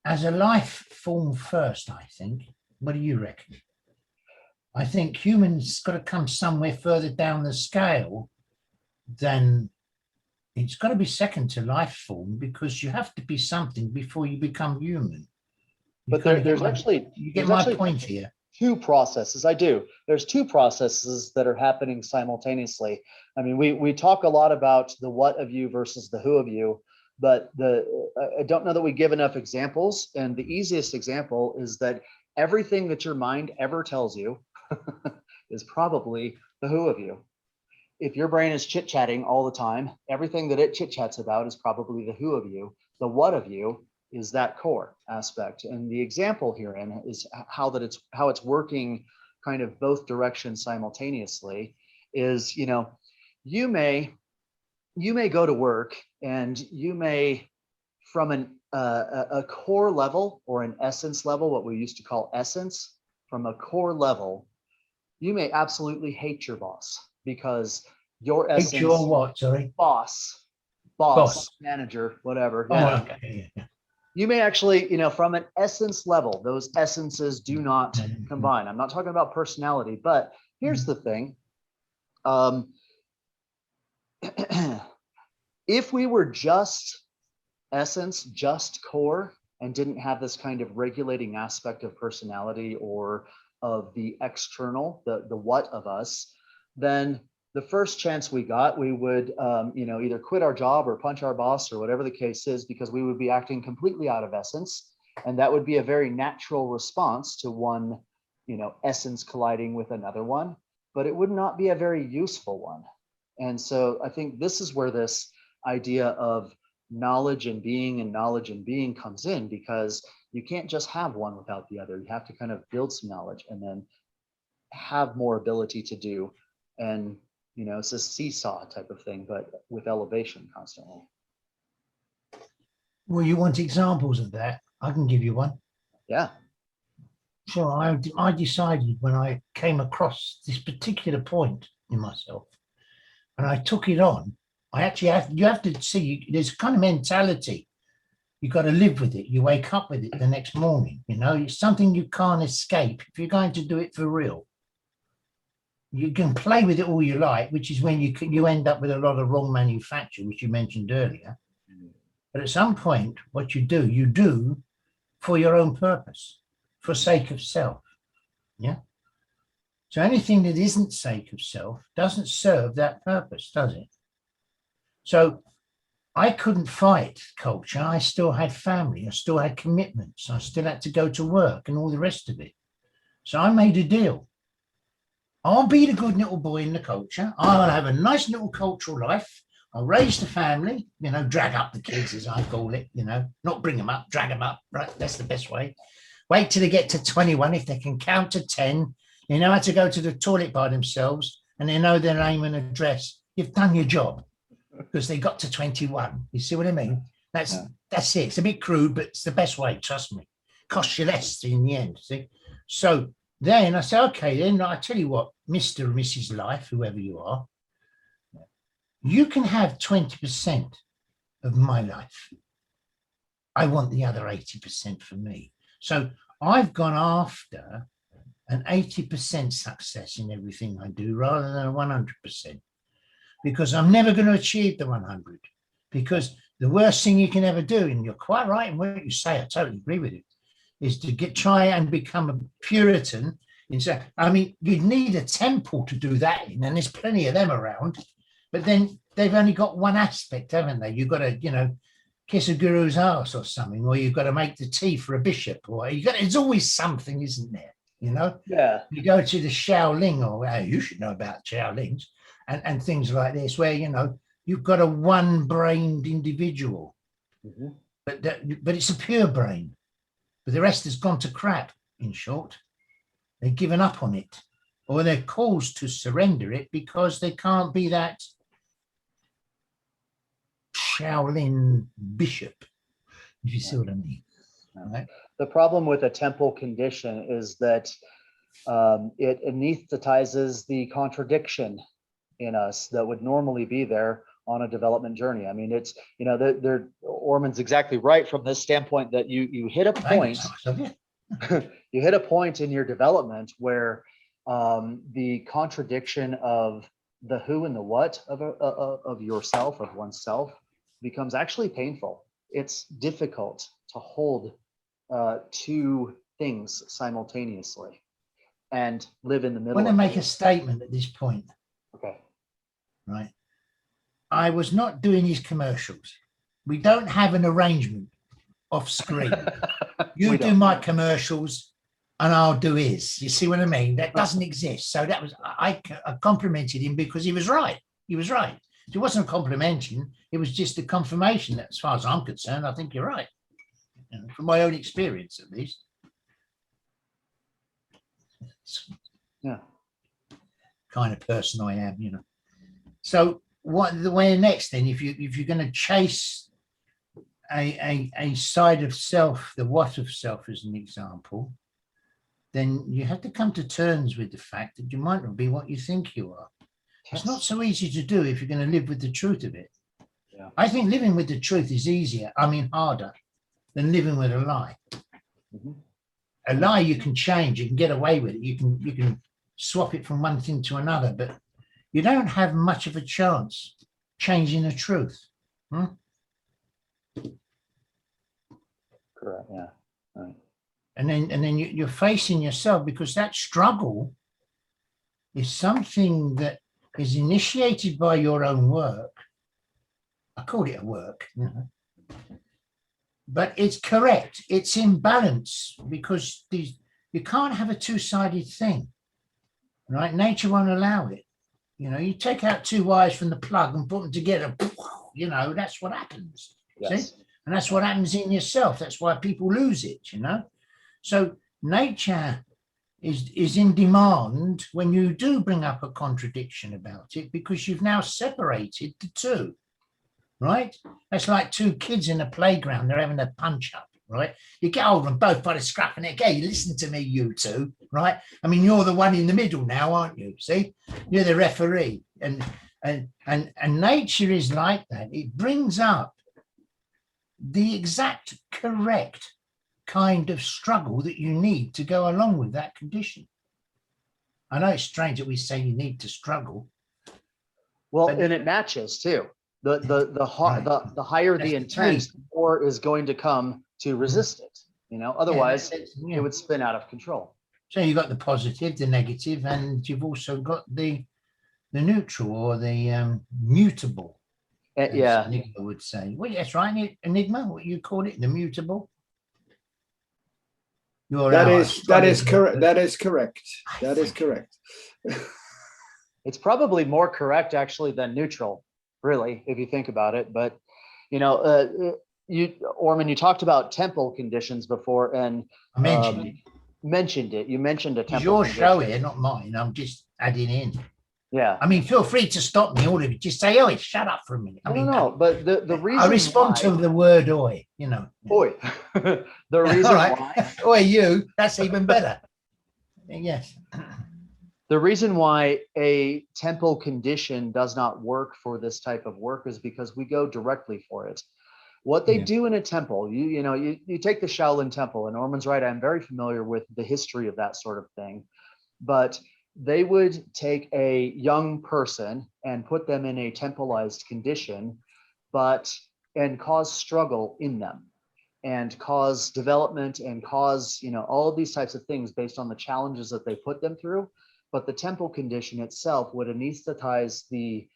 a life form first, I think. What do you reckon? I think humans got to come somewhere further down the scale than it's got to be second to life form, because you have to be something before you become human. You But kinda get there's my- actually, you get there's my actually point here. two processes. I do. There's two processes that are happening simultaneously. I mean, we talk a lot about the what of you versus the who of you, but I don't know that we give enough examples. And the easiest example is that everything that your mind ever tells you is probably the who of you. If your brain is chit-chatting all the time, everything that it chit-chats about is probably the who of you. The what of you is that core aspect. And the example herein is how it's working kind of both directions simultaneously is, you know, you may go to work and you may, from a core level or an essence level, what we used to call essence, from a core level, you may absolutely hate your boss because your essence, Hate your what, sorry? boss, Boss. manager, whatever. Oh, Yeah. okay. Yeah. You may actually, you know, from an essence level, those essences do not Mhm. combine. I'm not talking about personality, but here's the thing. If we were just essence, just core, and didn't have this kind of regulating aspect of personality or of the external, the what of us, then the first chance we got, we would, you know, either quit our job or punch our boss or whatever the case is, because we would be acting completely out of essence. And that would be a very natural response to one, you know, essence colliding with another one, but it would not be a very useful one. And so I think this is where this idea of knowledge and being comes in, because you can't just have one without the other. You have to kind of build some knowledge and then have more ability to do. And, you know, it's a seesaw type of thing, but with elevation constantly. Well, you want examples of that? I can give you one. Yeah. So I decided when I came across this particular point in myself, and I took it on. You have to see, there's a kind of mentality. You got to live with it. You wake up with it the next morning. You know, it's something you can't escape if you're going to do it for real. You can play with it all you like, which is when you end up with a lot of wrong manufacture, which you mentioned earlier. But at some point, what you do for your own purpose, for sake of self. Yeah. So anything that isn't sake of self doesn't serve that purpose, does it? So I couldn't fight culture. I still had family. I still had commitments. I still had to go to work and all the rest of it. So I made a deal. I'll be the good little boy in the culture. I'll have a nice little cultural life. I'll raise the family, you know, drag up the kids, as I call it, you know, not bring them up, drag them up, right? That's the best way. Wait till they get to 21. If they can count to 10, they know how to go to the toilet by themselves and they know their name and address. You've done your job because they got to 21. You see what I mean? That's it. It's a bit crude, but it's the best way, trust me. Costs you less in the end, see? So then I say, okay, then I tell you what, Mr. or Mrs. Life, whoever you are, you can have 20% of my life. I want the other 80% for me. So I've gone after an 80% success in everything I do rather than a 100%, because I'm never going to achieve the 100, because the worst thing you can ever do, and you're quite right in what you say, I totally agree with it, is to try and become a Puritan. I mean, you'd need a temple to do that in, and there's plenty of them around, but then they've only got one aspect, haven't they? You've got to, you know, kiss a guru's ass or something, or you've got to make the tea for a bishop, or it's always something, isn't there? You know? Yeah. You go to the Shaolin, or you should know about Shaolins and things like this, where, you know, you've got a one-brained individual, but it's a pure brain, but the rest has gone to crap. in short. They've given up on it, or they're caused to surrender it because they can't be that Shaolin bishop, if you see what I mean. Right? The problem with a temple condition is that it anesthetizes the contradiction in us that would normally be there on a development journey. I mean, it's, you know, Orman's exactly right from this standpoint that you hit a point, you hit a point in your development where the contradiction of the who and the what of yourself, of oneself, becomes actually painful. It's difficult to hold two things simultaneously and live in the I middle. want to of make it. a statement at this point, Okay. right? I was not doing his commercials. We don't have an arrangement off screen. You We do don't. my commercials and I'll do his. You see what I mean? That doesn't exist. So that was, I complimented him because he was right. He was right. It wasn't complimenting. It was just a confirmation that, as far as I'm concerned, I think you're right. You know, from my own experience, at least. Yeah. Kind of person I am, you know. So what the way next then, if you're going to chase a side of self, the what of self as an example, then you have to come to terms with the fact that you might not be what you think you are. It's not so easy to do if you're going to live with the truth of it. Yeah. I think living with the truth is easier, I mean harder, than living with a lie. Mhm. A lie you can change, you can get away with it, you can swap it from one thing to another, but you don't have much of a chance changing the truth. Correct. Yeah. Right. And then you're facing yourself, because that struggle is something that is initiated by your own work. I call it a work, you know. But it's correct. It's in balance, because you can't have a two-sided thing, right? Nature won't allow it. You know, you take out two wires from the plug and put them together, you know, that's what happens. Yes. See? And that's what happens in yourself. That's why people lose it, you know? So nature is in demand when you do bring up a contradiction about it, because you've now separated the two, right? That's like two kids in a playground. They're having a punch up, right? You get hold of them both by the scruff of the neck. Hey, listen to me, you two, right? I mean, you're the one in the middle now, aren't you? See, you're the referee, and nature is like that. It brings up the exact correct kind of struggle that you need to go along with that condition. I know it's strange that we say you need to struggle. Well, But- and it matches too. The Right. the higher That's the the intent, key. the more is going to come to resist it. You know, otherwise Yeah. it would spin out of control. So you've got the positive, the negative, and you've also got the neutral, or the mutable. As Yeah. Enigma would say. Well, that's right, Enigma, what you call it, the mutable. You're That our is astrologer. correct. That is correct. That is correct. It's probably more correct actually than neutral, really, if you think about it. But you know, Orman, you talked about temple conditions before, and I mentioned it. mentioned it. You mentioned a It's temple. your show condition. here, not mine. I'm just adding in. Yeah. I mean, feel free to stop me, all of you. Just say, "Oi, shut up for a minute." I I mean, don't know, but the reason I respond why, to the word "oi." You know. Oi. The reason All right. why Oi, you. That's even better. Yes. the reason why a temple condition does not work for this type of work is because we go directly for it. What they Yeah. do in a temple, you take the Shaolin Temple, and Orman's right, I'm very familiar with the history of that sort of thing, but they would take a young person and put them in a templeized condition, and cause struggle in them, and cause development, and cause, all of these types of things based on the challenges that they put them through. But the temple condition itself would anesthetize the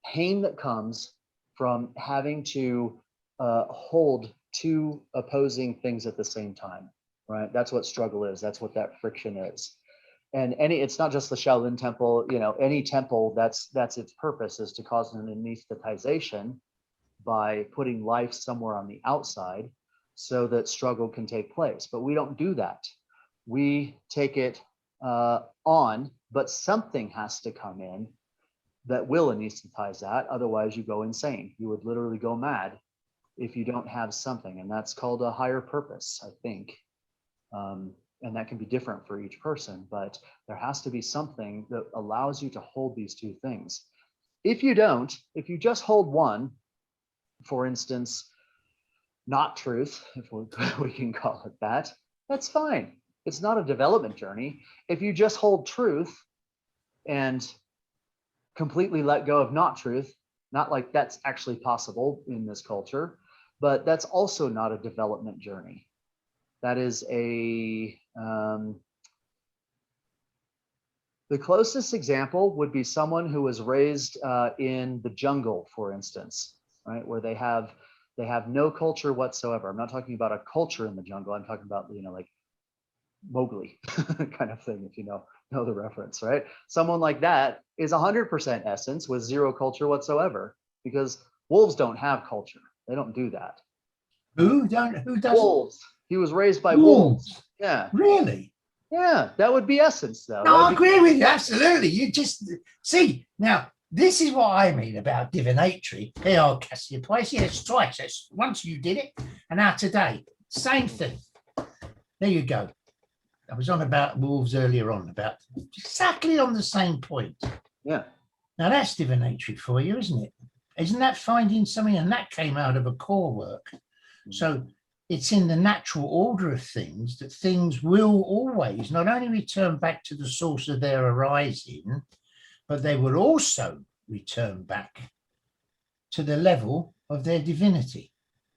pain that comes from having to hold two opposing things at the same time, right? That's what struggle is. That's what that friction is. And it's not just the Shaolin Temple, any temple, that's its purpose, is to cause an anesthetization by putting life somewhere on the outside so that struggle can take place. But we don't do that. we take it on, but something has to come in that will anesthetize that. Otherwise, you go insane. You would literally go mad if you don't have something. And that's called a higher purpose, I think. And that can be different for each person, but there has to be something that allows you to hold these two things. If you don't, if you just hold one, for instance, not truth, if we can call it that, that's fine. It's not a development journey. If you just hold truth and completely let go of not truth, not like that's actually possible in this culture, but that's also not a development journey. That is the closest example would be someone who was raised in the jungle, for instance, right, where they have no culture whatsoever. I'm not talking about a culture in the jungle. I'm talking about, like Mowgli kind of thing, if you know the reference, right? Someone like that is 100% essence with zero culture whatsoever, because wolves don't have culture. They don't do that. Who doesn't? Wolves. He was raised by wolves. Yeah. Really? Yeah, that would be essence, though. No, I agree with you. Absolutely. You just see now. This is what I mean about divinatory. P.R. Cassiopeia. Yes, twice. That's once you did it, and now today, same thing. There you go. I was on about wolves earlier on, about exactly on the same point. Yeah. Now that's divinatory for you, isn't it? Isn't that finding something? And that came out of a core work. So it's in the natural order of things that things will always not only return back to the source of their arising, but they will also return back to the level of their divinity.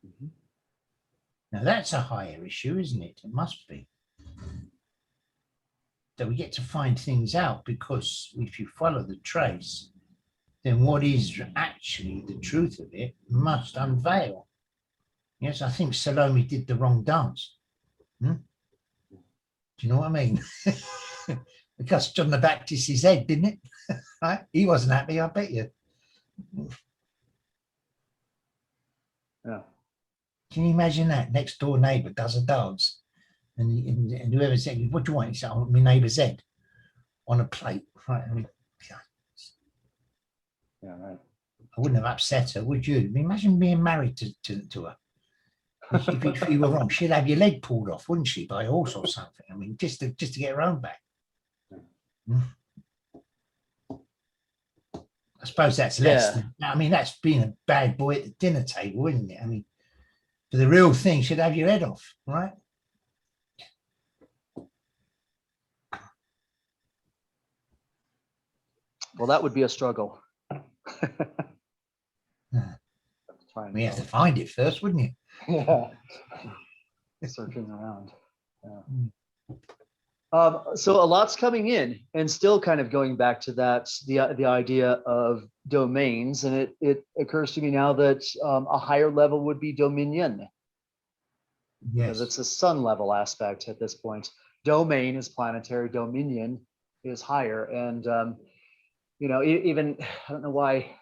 Mhm. Now that's a higher issue, isn't it? It must be. That we get to find things out, because if you follow the trace, then what is actually the truth of it must unveil. Yes, I think Salome did the wrong dance. Do you know what I mean? Because John the Baptist his head, didn't it? Right? He wasn't happy, I bet you. Yeah. Can you imagine that? Next door neighbour does a dance, and whoever said, "What do you want?" He said, "I want my neighbour's head on a plate." Right? I mean, Yeah, right. I wouldn't have upset her, would you? Imagine being married to her. If you were wrong, she'd have your leg pulled off, wouldn't she, by a horse or something? I mean, just to get her own back. I suppose that's less. I mean, that's being a bad boy at the dinner table, isn't it? I mean, for the real thing, she'd have your head off, right? Well, that would be a struggle. We have to find it first, wouldn't you? Yeah. Searching around. Yeah. So a lot's coming in, and still kind of going back to that, the idea of domains, and it occurs to me now that a higher level would be dominion, because it's a sun level aspect at this point. Domain is planetary, dominion is higher, and even I don't know why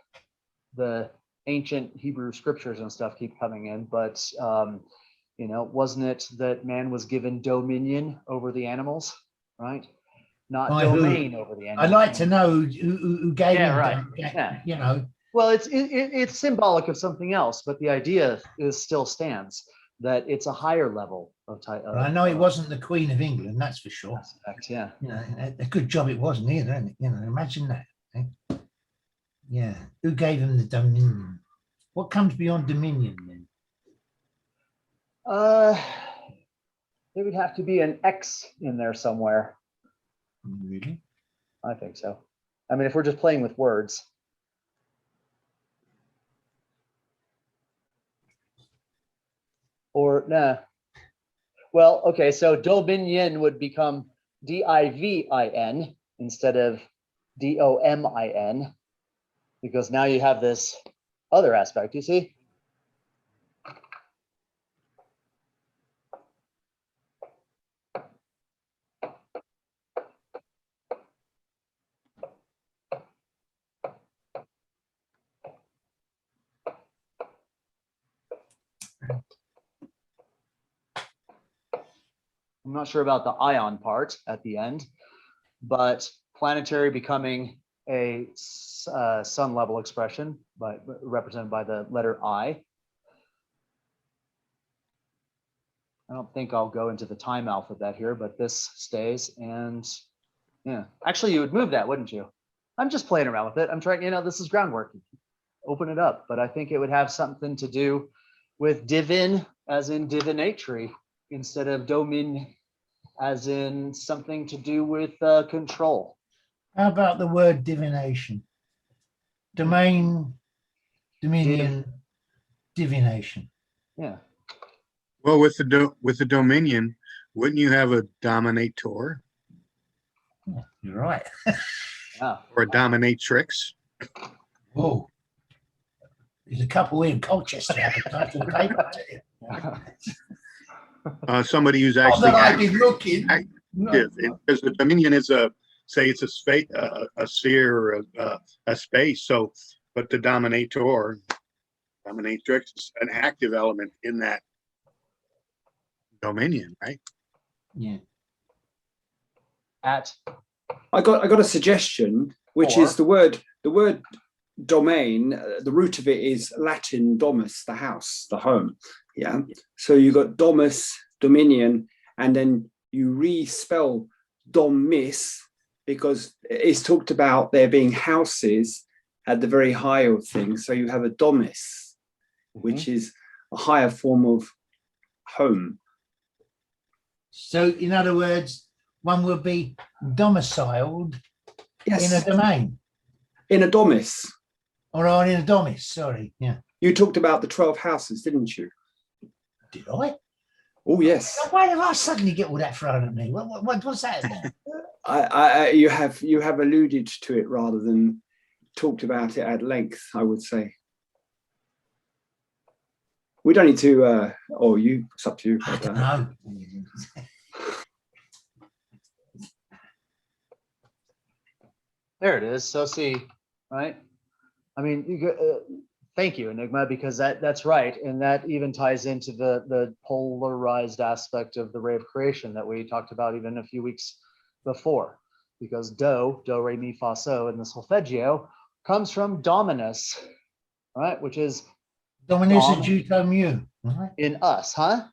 the ancient Hebrew scriptures and stuff keep coming in, but wasn't it that man was given dominion over the animals, right? Not By domain who? over the animals. I'd like to know who gave him right. that, you know. Well, it's symbolic of something else, but the idea still stands that it's a higher level of type. I know it wasn't the Queen of England, that's for sure. Aspect, yeah. You know, a good job it wasn't either, isn't it? You know, imagine that. Eh? Yeah. Who gave him the dominion? What comes beyond dominion then? There would have to be an X in there somewhere. Really? I think so. I mean, if we're just playing with words. Or nah. Well, okay, so dominion would become DIVIN instead of DOMIN, because now you have this other aspect, you see? I'm not sure about the ion part at the end, but planetary becoming a sun level expression, but represented by the letter I. I don't think I'll go into the time alphabet here, but this stays. And yeah, actually you would move that, wouldn't you? I'm just playing around with it. I'm trying, this is groundwork. Open it up, but I think it would have something to do with divin as in divinatory instead of domin as in something to do with control. How about the word divination? Domain, dominion, divination. Yeah. Well, with the dominion, wouldn't you have a dominator Yeah, you're right. Yeah. or a dominatrix? Whoa. There's a couple in Colchester have a title paper to it. Somebody who's Not actually that I've been looking. active, because the dominion is it's a space, a sphere, or a space. So, but the dominatrix is an active element in that dominion, right? Yeah. At I got a suggestion, which is the word domain. The root of it is Latin domus, the house, the home. Yeah. So you got domus, dominion, and then you respell domis because it's talked about there being houses at the very high of things. So you have a domus, which is a higher form of home. So in other words, one will be domiciled Yes. in a domain In a domus. or in a domis. Sorry. Yeah. You talked about the 12 houses, didn't you? Did I? Oh, yes. Why did I suddenly get all that thrown at me? What's that about? You have alluded to it rather than talked about it at length, I would say. We don't need to, it's up to you. I don't know. there it is. So see, right? I mean, thank you, Enigma, because that's right, and that even ties into the polarized aspect of the ray of creation that we talked about even a few weeks before, because do, re, mi, fa, so in the solfeggio comes from dominus, right? Which is Dominus Dom. adjuto mu. Right? in us, huh?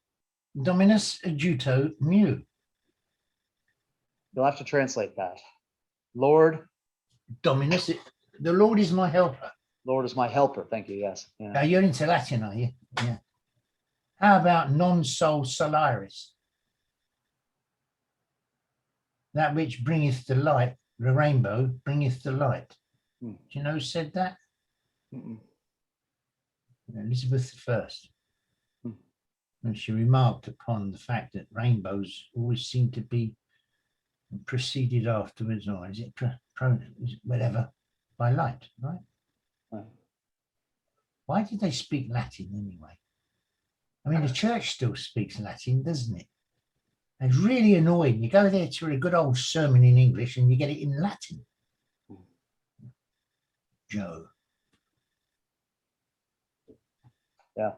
Dominus adjuto mu. You'll have to translate that. Lord, Dominus, the Lord is my helper. Lord is my helper. Thank you. Yes. Yeah. Now you're into Latin, are you? Yeah. How about non sol solaris? That which bringeth the light, the rainbow bringeth the light. Hmm. Do you know who said that? Mm-mm. Elizabeth I. Hmm. And she remarked upon the fact that rainbows always seem to be preceded afterwards, or is it whatever, by light, right? Right. Why did they speak Latin anyway? I mean, the church still speaks Latin, doesn't it? It's really annoying. You go there to a good old sermon in English and you get it in Latin. Joe. Yeah.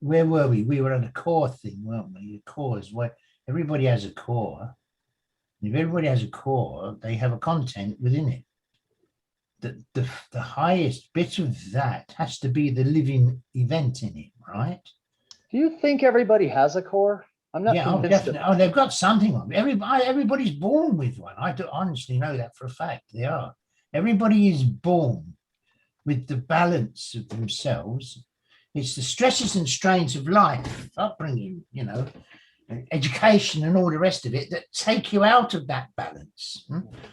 Where were we? We were at a core thing, weren't we? A core is what everybody has a core. If everybody has a core, they have a content within it. The highest bit of that has to be the living event in it, right? Do you think everybody has a core? I'm not Yeah, convinced of definitely. Oh, they've got something on. Everybody's born with one. I do honestly know that for a fact. They are. Everybody is born with the balance of themselves. It's the stresses and strains of life, upbringing, education and all the rest of it that take you out of that balance.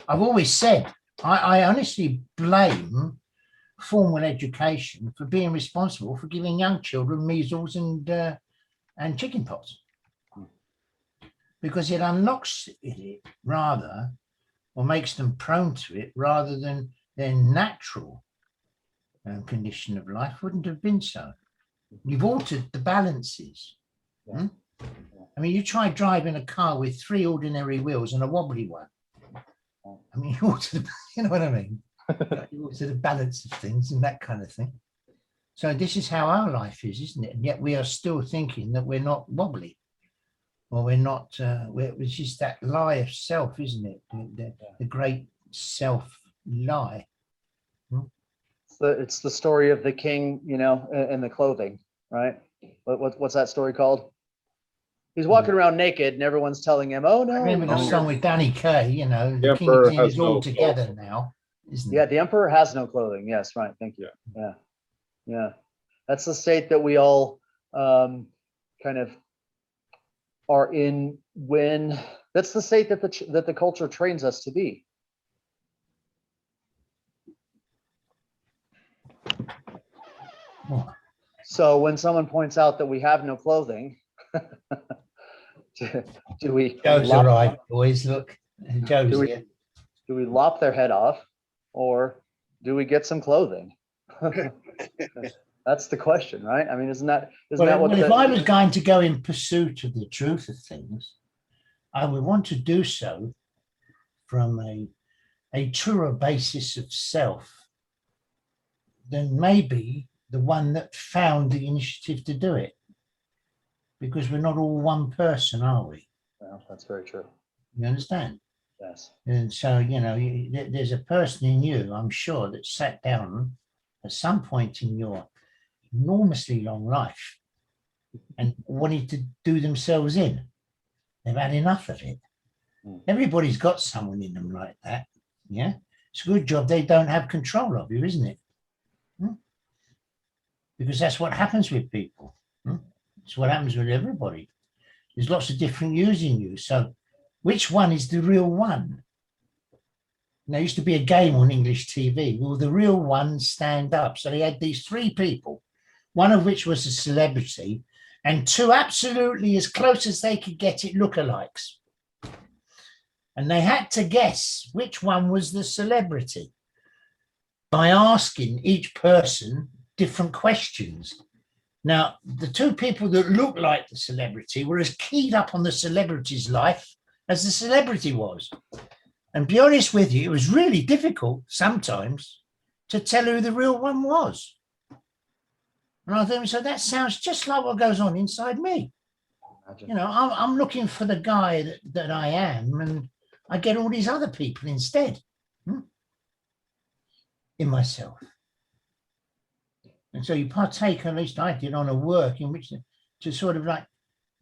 I've always said, I honestly blame formal education for being responsible for giving young children measles and chickenpox, because it unlocks it rather, or makes them prone to it rather than their natural condition of life wouldn't have been so. You've altered the balances. Yeah. I mean, you try driving a car with 3 ordinary wheels and a wobbly one. I mean, you know what I mean? You alter the balance of things and that kind of thing. So this is how our life is, isn't it? And yet we are still thinking that we're not wobbly. or we're not, which is that lie of self, isn't it? The great self lie. It's the story of the king, you know, and the clothing, right? What's that story called? He's walking around naked and everyone's telling him, oh no. I remember you the know, song with Danny Kaye, you know, The the King Emperor of England has is no all together clothes. now, isn't yeah, it? the emperor has no clothing. Yes, right. Thank you. Yeah. That's the state that we all kind of are in when that's the state that the culture trains us to be. What? So when someone points out that we have no clothing, do we Joe's lop, all right, boys. Look, Joe's do we- here. do we lop their head off, or do we get some clothing? That's the question, right? I mean, isn't that Well, what if the, I was going to go in pursuit of the truth of things, I would want to do so from a truer basis of self than maybe the one that found the initiative to do it. Because we're not all one person, are we? well, that's very true. You understand? Yes. And so, you know, there's a person in you, I'm sure, that sat down at some point in your enormously long life and wanted to do themselves in. They've had enough of it. Everybody's got someone in them like that. Yeah. It's a good job they don't have control of you, isn't it? Because that's what happens with people. It's what happens with everybody. There's lots of different yous in you. So which one is the real one? And there used to be a game on English TV. Will the real one stand up? So they had these three people, one of which was a celebrity, and two absolutely as close as they could get it lookalikes. And they had to guess which one was the celebrity by asking each person different questions. Now, the two people that looked like the celebrity were as keyed up on the celebrity's life as the celebrity was. And be honest with you, it was really difficult sometimes to tell who the real one was. And I think, so that sounds just like what goes on inside me. Imagine. You know, I'm looking for the guy that I am, and I get all these other people instead in myself. And so you partake, at least I did, on a work in which to sort of like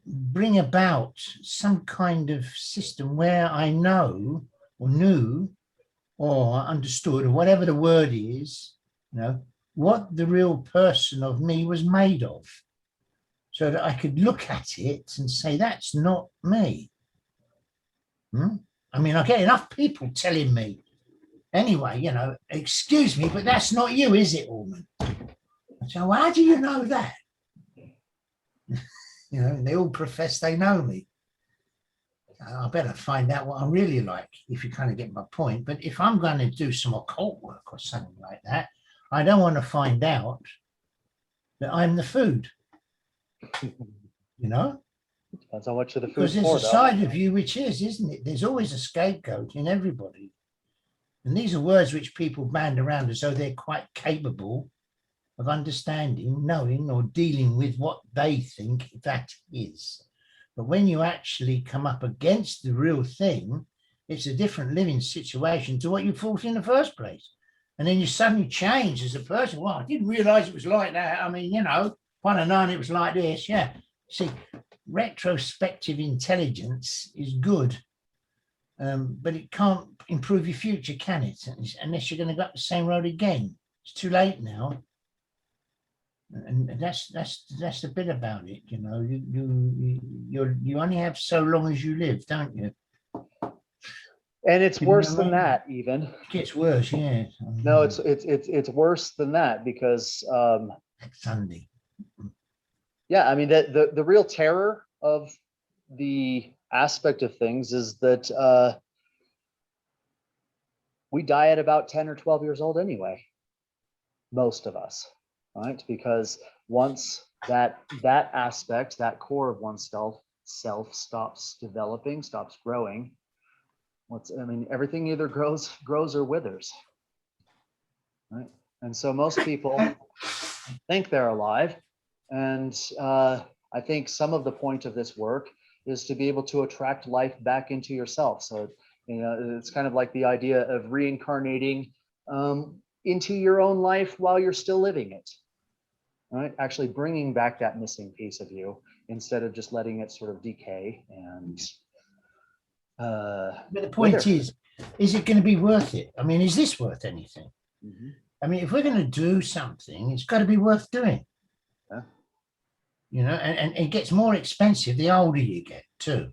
bring about some kind of system where I know or knew or understood or whatever the word is, you know, what the real person of me was made of, so that I could look at it and say, that's not me. I mean, I get enough people telling me, anyway, you know, excuse me, but that's not you, is it, Allman? So how do you know that? You know, they all profess they know me. I better find out what I'm really like, if you kind of get my point. But if I'm going to do some occult work or something like that, I don't want to find out that I'm the food. You know? Depends on what you're the food Because there's for, a though. side of you which is, isn't it? There's always a scapegoat in everybody. And these are words which people band around as though they're quite capable of understanding, knowing, or dealing with what they think that is. But when you actually come up against the real thing, it's a different living situation to what you thought in the first place. And then you suddenly change as a person. Well, I didn't realize it was like that. I mean, you know, if I'd have known it was like this. Yeah. See, retrospective intelligence is good, but it can't improve your future, can it? Unless you're going to go up the same road again. It's too late now. And that's the bit about it, you know. You only have so long as you live, don't you? And it's You know worse what I than mean? that, even. It gets worse, yeah. No, it's worse than that, because Next Sunday. yeah, I mean, the real terror of the aspect of things is that we die at about 10 or 12 years old anyway, most of us, right? Because once that aspect, that core of oneself stops developing, stops growing, everything either grows or withers, right? And so most people think they're alive. And I think some of the point of this work is to be able to attract life back into yourself. So, it's kind of like the idea of reincarnating into your own life while you're still living it, right? Actually bringing back that missing piece of you instead of just letting it sort of decay and But the point wither. is it going to be worth it? I mean, is this worth anything? Mhm. I mean, if we're going to do something, it's got to be worth doing. Yeah. And it gets more expensive the older you get too.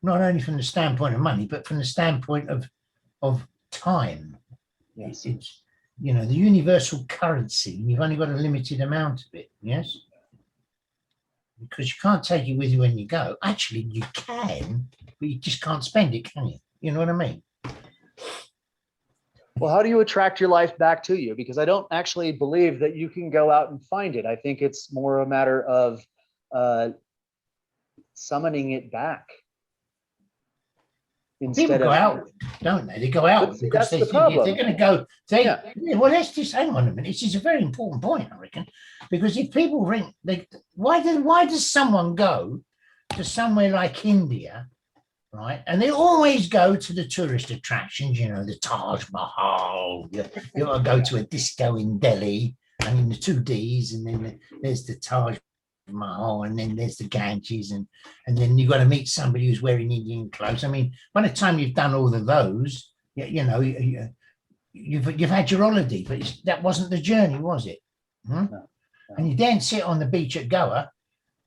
Not only from the standpoint of money, but from the standpoint of time. Yes. It's, the universal currency, you've only got a limited amount of it, yes? Because you can't take it with you when you go. Actually, you can, but you just can't spend it, can you? You know what I mean? Well, how do you attract your life back to you? Because I don't actually believe that you can go out and find it. I think it's more a matter of summoning it back. People Instead go of, out, don't they? They go out But see, because that's they the think if they're problem. going to go. Yeah. Well, let's just hang on a minute. This is a very important point, I reckon, because if people ring, why does someone go to somewhere like India, right? And they always go to the tourist attractions, the Taj Mahal. You got to go to a disco in Delhi, and in the 2Ds, and then there's the Taj Mahal, and then there's the Ganges, and then you've got to meet somebody who's wearing Indian clothes. I mean, by the time you've done all of those, you've had your holiday, but that wasn't the journey, was it? No. And you then sit on the beach at Goa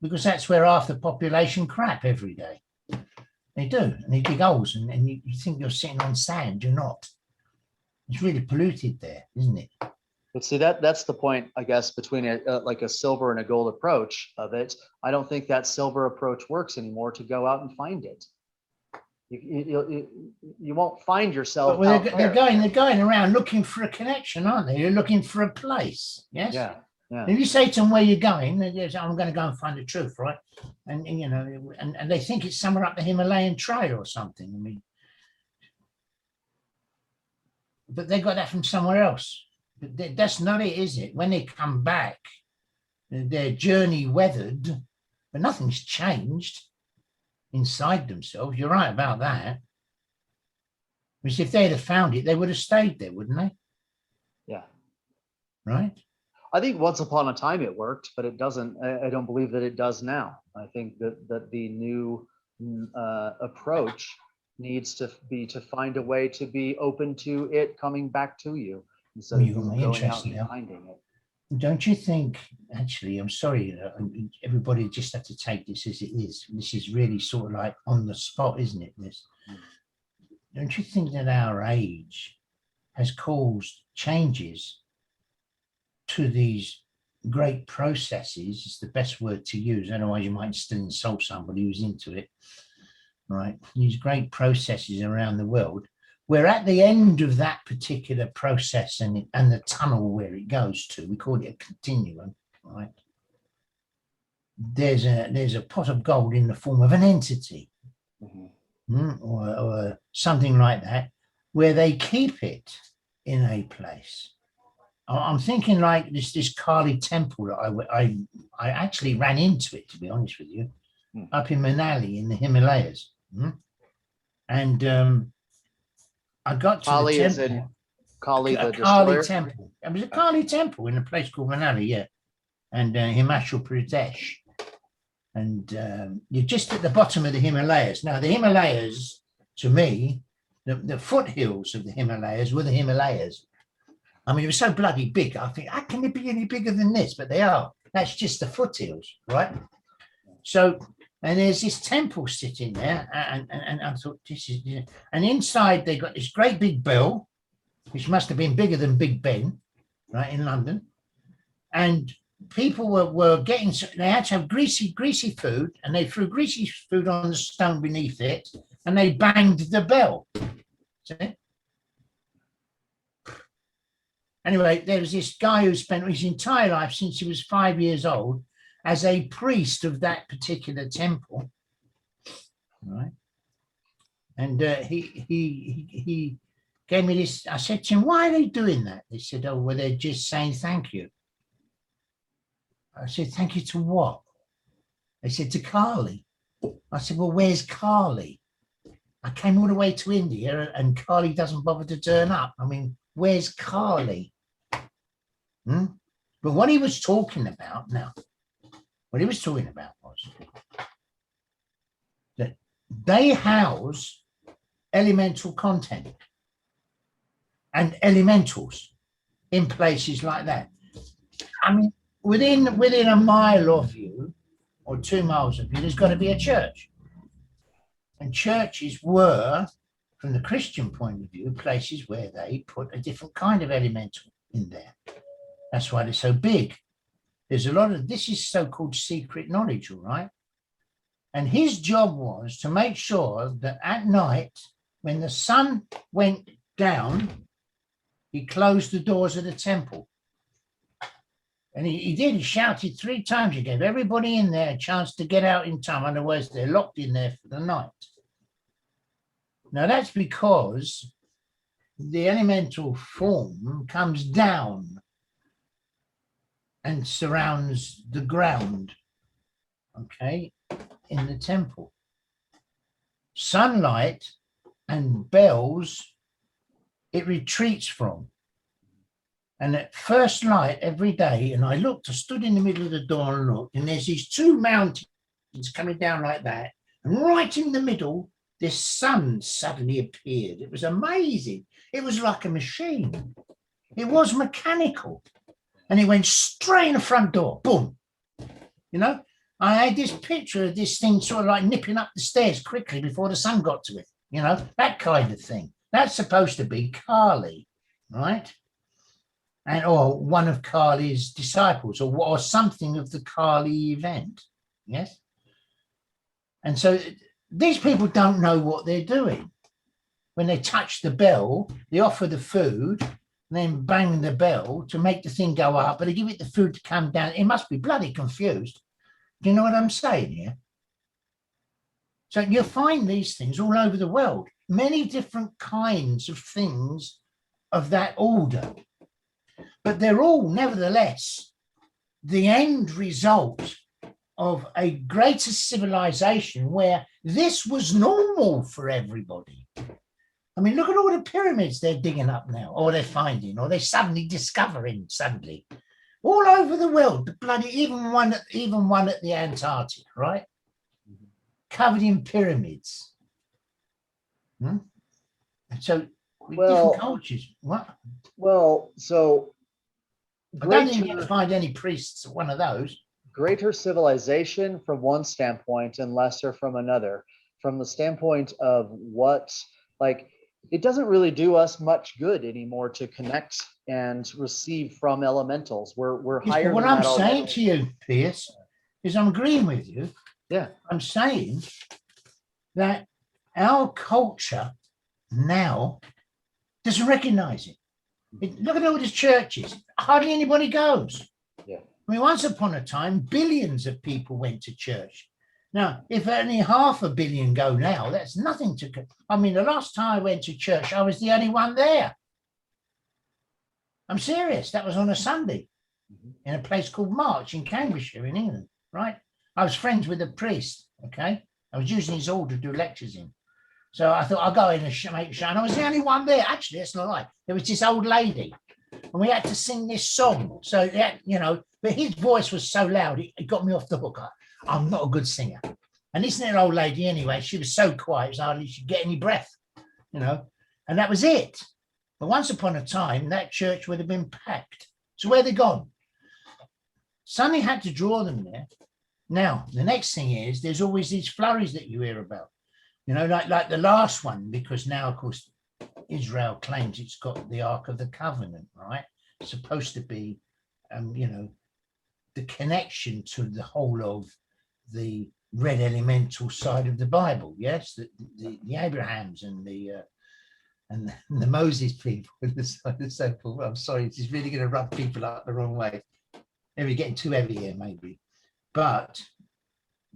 because that's where half the population crap every day. They do, and they dig holes, and you think you're sitting on sand. You're not. It's really polluted there, isn't it? but see, that's the point, I guess, between like a silver and a gold approach of it. I don't think that silver approach works anymore to go out and find it. You won't find yourself Well, out they're there. going around looking for a connection, aren't they? You're looking for a place. Yes. Yeah, yeah. If you say to them where you're going, they say, I'm going to go and find the truth, right? And and they think it's somewhere up the Himalayan trail or something. I mean, but they got that from somewhere else. But that's not it, is it? When they come back, their journey weathered, but nothing's changed inside themselves. You're right about that. Because if they'd have found it, they would have stayed there, wouldn't they? Yeah. Right? I think once upon a time it worked, but it doesn't. I don't believe that it does now. I think that the new approach needs to be to find a way to be open to it coming back to you instead Well, of you got my going interest out and now. finding it. Don't you think, actually, I'm sorry, everybody just have to take this as it is. This is really sort of like on the spot, isn't it? This. Don't you think that our age has caused changes to these great processes, is the best word to use, otherwise you might still insult somebody who's into it, right? These great processes around the world, where at the end of that particular process and the tunnel where it goes to, we call it a continuum, right? There's a pot of gold in the form of an entity, or something like that, where they keep it in a place. I'm thinking like this Kali temple that I actually ran into it, to be honest with you, up in Manali in the Himalayas. And I got to Kali the is temple. in Kali the Kali destroyer. temple. It was a Kali temple in a place called Manali, yeah, and Himachal Pradesh. And you're just at the bottom of the Himalayas. Now, the Himalayas, to me, the foothills of the Himalayas were the Himalayas. I mean, it was so bloody big. I think, how can it be any bigger than this? But they are. That's just the foothills, right? So, and there's this temple sitting there, and I thought, this is, and inside they got this great big bell, which must have been bigger than Big Ben, right, in London. And people were getting, they had to have greasy food, and they threw greasy food on the stone beneath it, and they banged the bell. See? Anyway, there was this guy who spent his entire life since he was 5 years old as a priest of that particular temple, right? And he gave me this. I said to him, "Why are they doing that?" They said, "Oh, well, they're just saying thank you." I said, "Thank you to what?" They said, "To Kali." I said, well, where's Carly? I came all the way to India and Carly doesn't bother to turn up. I mean, where's Carly? Hmm? But what he was talking about now, what he was talking about was that they house elemental content and elementals in places like that. I mean, within a mile of you or 2 miles of you, there's got to be a church. And churches were, from the Christian point of view, places where they put a different kind of elemental in there. That's why they're so big. There's a lot of, this is so-called secret knowledge, all right? And his job was to make sure that at night, when the sun went down, he closed the doors of the temple. And he did, he shouted 3 times. He gave everybody in there a chance to get out in time. Otherwise, they're locked in there for the night. Now, that's because the elemental form comes down and surrounds the ground, okay, in the temple. Sunlight and bells, it retreats from. And at first light every day, and I stood in the middle of the door and looked, and there's these 2 mountains coming down like that. And right in the middle, this sun suddenly appeared. It was amazing. It was like a machine. It was mechanical. And it went straight in the front door, boom. You know, I had this picture of this thing sort of like nipping up the stairs quickly before the sun got to it. You know, that kind of thing. That's supposed to be Carly, right? And or one of Carly's disciples, or something of the Carly event. Yes. And so these people don't know what they're doing. When they touch the bell, they offer the food, and then bang the bell to make the thing go up, but they give it the food to come down. It must be bloody confused. Do you know what I'm saying here? So you'll find these things all over the world, many different kinds of things of that order. But they're all, nevertheless, the end result of a greater civilization where this was normal for everybody. I mean, look at all the pyramids they're digging up now, or they're finding, or they're suddenly discovering suddenly. All over the world, the bloody, even one at the Antarctic, right? Covered in pyramids. Hmm? So, Well, different cultures. What? Well, so I don't think you can find any priests at one of those. greater civilization from one standpoint and lesser from another. From the standpoint of what, like, it doesn't really do us much good anymore to connect and receive from elementals. We're Yes, higher but what than I'm that saying already. to you, Pierce, is I'm agreeing with you. Yeah. I'm saying that our culture now doesn't recognize it. Look at all these churches. Hardly anybody goes. Yeah. I mean, once upon a time, billions of people went to church. Now, if only 500 million go now, that's nothing to. I mean, the last time I went to church, I was the only one there. I'm serious. That was on a Sunday in a place called March in Cambridgeshire in England, right? I was friends with a priest, okay? I was using his hall to do lectures in. So I thought I'll go in and make a show. And I was the only one there. Actually, that's not right. There was this old lady and we had to sing this song. So, yeah, you know, but his voice was so loud, it got me off the hook. I'm not a good singer. And this little old lady, anyway, she was so quiet, it was hardly she could get any breath, you know, and that was it. But once upon a time, that church would have been packed. So where they gone? Something had to draw them there. Now, the next thing is there's always these flurries that you hear about, you know, like the last one, because now, of course, Israel claims it's got the Ark of the Covenant, right? It's supposed to be, you know, the connection to the whole of the red elemental side of the Bible. Yes, the Abrahams and the Moses people and so on and so forth. I'm sorry, it's really going to rub people up the wrong way. Maybe getting too heavy here, maybe, but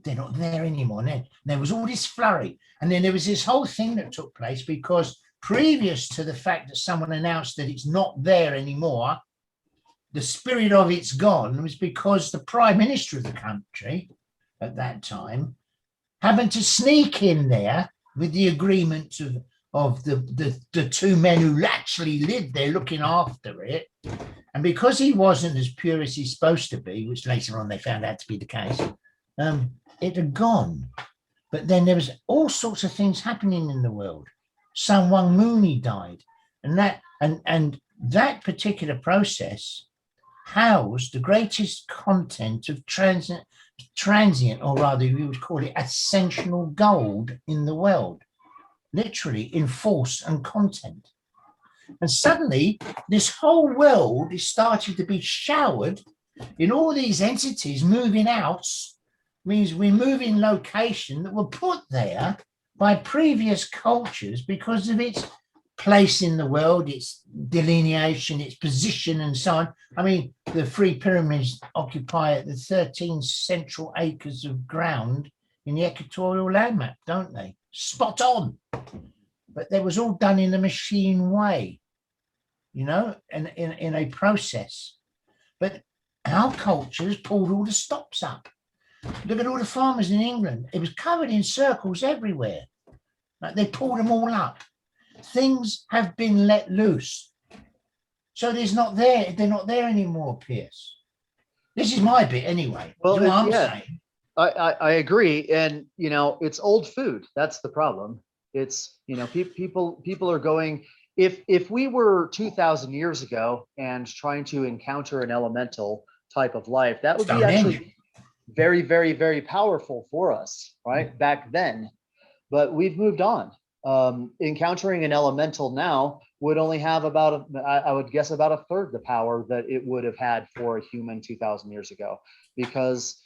they're not there anymore. And then there was all this flurry, and then there was this whole thing that took place because previous to the fact that someone announced that it's not there anymore, the spirit of it's gone was because the prime minister of the country at that time happened to sneak in there with the agreement of the two men who actually lived there looking after it. And because he wasn't as pure as he's supposed to be, which later on they found out to be the case, it had gone. But then there was all sorts of things happening in the world. Sun Myung Moon died, and that particular process housed the greatest content of transient, or rather we would call it ascensional gold in the world, literally in force and content. And suddenly this whole world is starting to be showered in all these entities moving out, means we're moving location that were put there by previous cultures because of its place in the world, its delineation, its position, and so on. I mean, the three pyramids occupy the 13 central acres of ground in the equatorial land map, don't they? Spot on. But that was all done in a machine way, you know, and in a process. But our cultures pulled all the stops up. Look at all the farmers in England. It was covered in circles everywhere. Like they pulled them all up. Things have been let loose. So they're not there anymore, Pierce. This is my bit anyway. Well, You know what I'm yeah. saying? I agree. And, you know, it's old food. That's the problem. It's, you know, people are going, if we were 2000 years ago and trying to encounter an elemental type of life, that would be actually very, very, very powerful for us, right? Back then. But we've moved on. Encountering an elemental now would only have about, I would guess, about a third the power that it would have had for a human 2000 years ago, because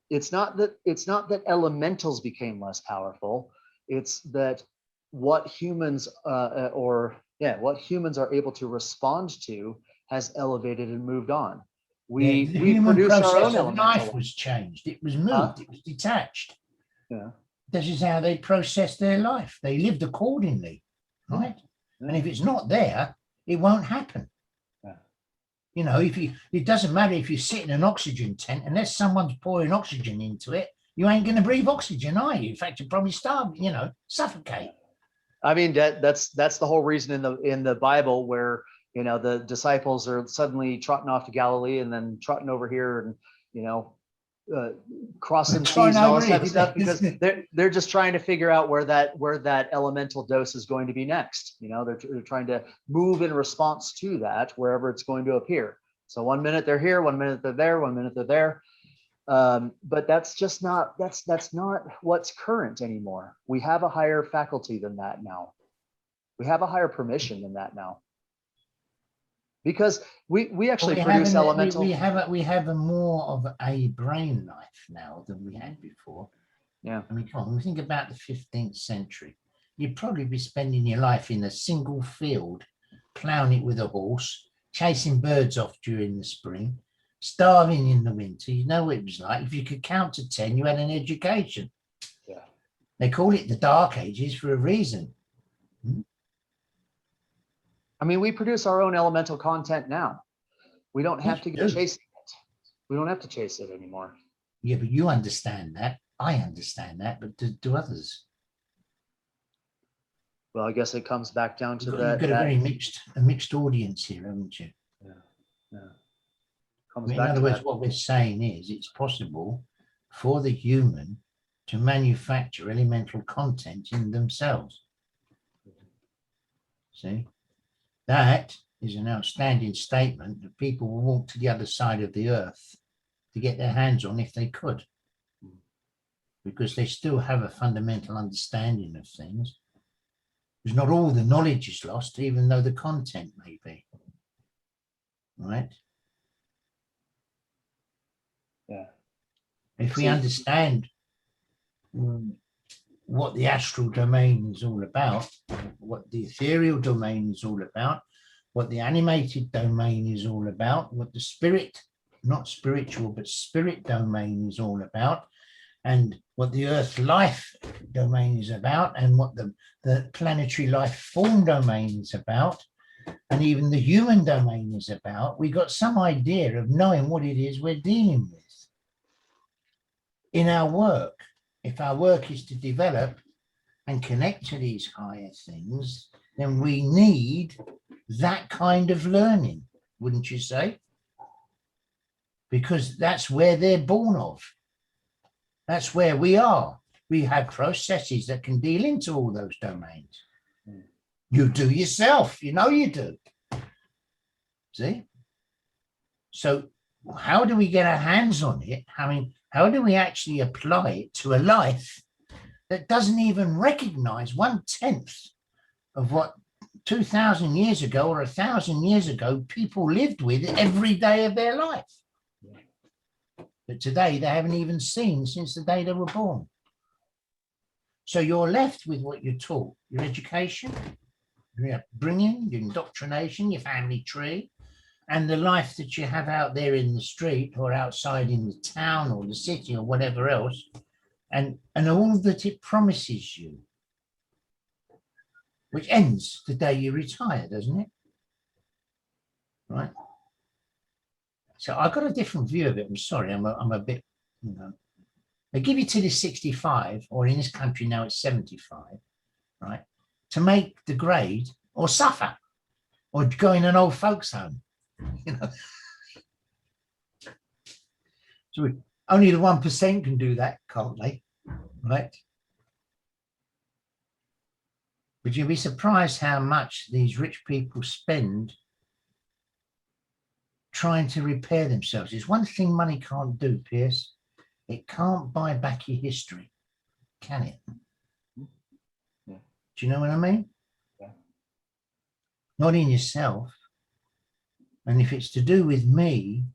it's not that elementals became less powerful. It's that what humans what humans are able to respond to has elevated and moved on. We human produce our process own of life elemental. was changed. It was moved. It was detached. Yeah. This is how they process their life. They lived accordingly, right? Yeah. And if it's not there, it won't happen. Yeah. You know, it doesn't matter if you sit in an oxygen tent, unless someone's pouring oxygen into it, you ain't going to breathe oxygen, are you? In fact, you'll probably starve, you know, suffocate. I mean, that's the whole reason in the Bible where, you know, the disciples are suddenly trotting off to Galilee and then trotting over here and, you know, crossing seas and all this type of stuff, because they're just trying to figure out where that elemental dose is going to be next. You know, they're trying to move in response to that wherever it's going to appear. So 1 minute they're here, 1 minute they're there, 1 minute they're there. But that's just not what's current anymore. We have a higher faculty than that now. We have a higher permission than that now. Because we actually produce elemental. We have a more of a brain life now than we had before. Yeah. I mean, come on, when we think about the 15th century, you'd probably be spending your life in a single field, plowing it with a horse, chasing birds off during the spring, starving in the winter. You know what it was like. If you could count to 10, you had an education. Yeah. They call it the Dark Ages for a reason. I mean, we produce our own elemental content now. We don't have to go chasing it. We don't have to chase it anymore. Yeah, but you understand that. I understand that, but do others? Well, I guess it comes back down to You've that. got a very mixed audience here, haven't you? Yeah. Comes In back other to words, that. what we're saying is it's possible for the human to manufacture elemental content in themselves. See, that is an outstanding statement that people will walk to the other side of the earth to get their hands on if they could, because they still have a fundamental understanding of things. Because not all the knowledge is lost, even though the content may be. Right? Yeah. If we See- understand what the astral domain is all about, what the ethereal domain is all about, what the animated domain is all about, what the spirit, not spiritual, but spirit domain is all about, and what the earth life domain is about, and what the planetary life form domain is about, and even the human domain is about, we got some idea of knowing what it is we're dealing with in our work, if our work is to develop and connect to these higher things, then we need that kind of learning, wouldn't you say? Because that's where they're born of. That's where we are. We have processes that can deal into all those domains. You do yourself, you know you do. See? So how do we get our hands on it? I mean, how do we actually apply it to a life that doesn't even recognize 1/10 of what 2,000 years ago or 1,000 years ago people lived with every day of their life? But today they haven't even seen since the day they were born. So you're left with what you're taught, your education, your upbringing, your indoctrination, your family tree, and the life that you have out there in the street or outside in the town or the city or whatever else, and all that it promises you, which ends the day you retire, doesn't it? Right? So I got a different view of it. I'm sorry, I'm a bit, you know, they give you till you're 65, or in this country now it's 75, right? To make the grade or suffer or go in an old folks home, you know. So only the 1% can do that, can't they? Right? But you'll be surprised how much these rich people spend trying to repair themselves. There's one thing money can't do, Pierce. It can't buy back your history, can it? Yeah. Do you know what I mean? Yeah. Not in yourself. And if it's to do with me,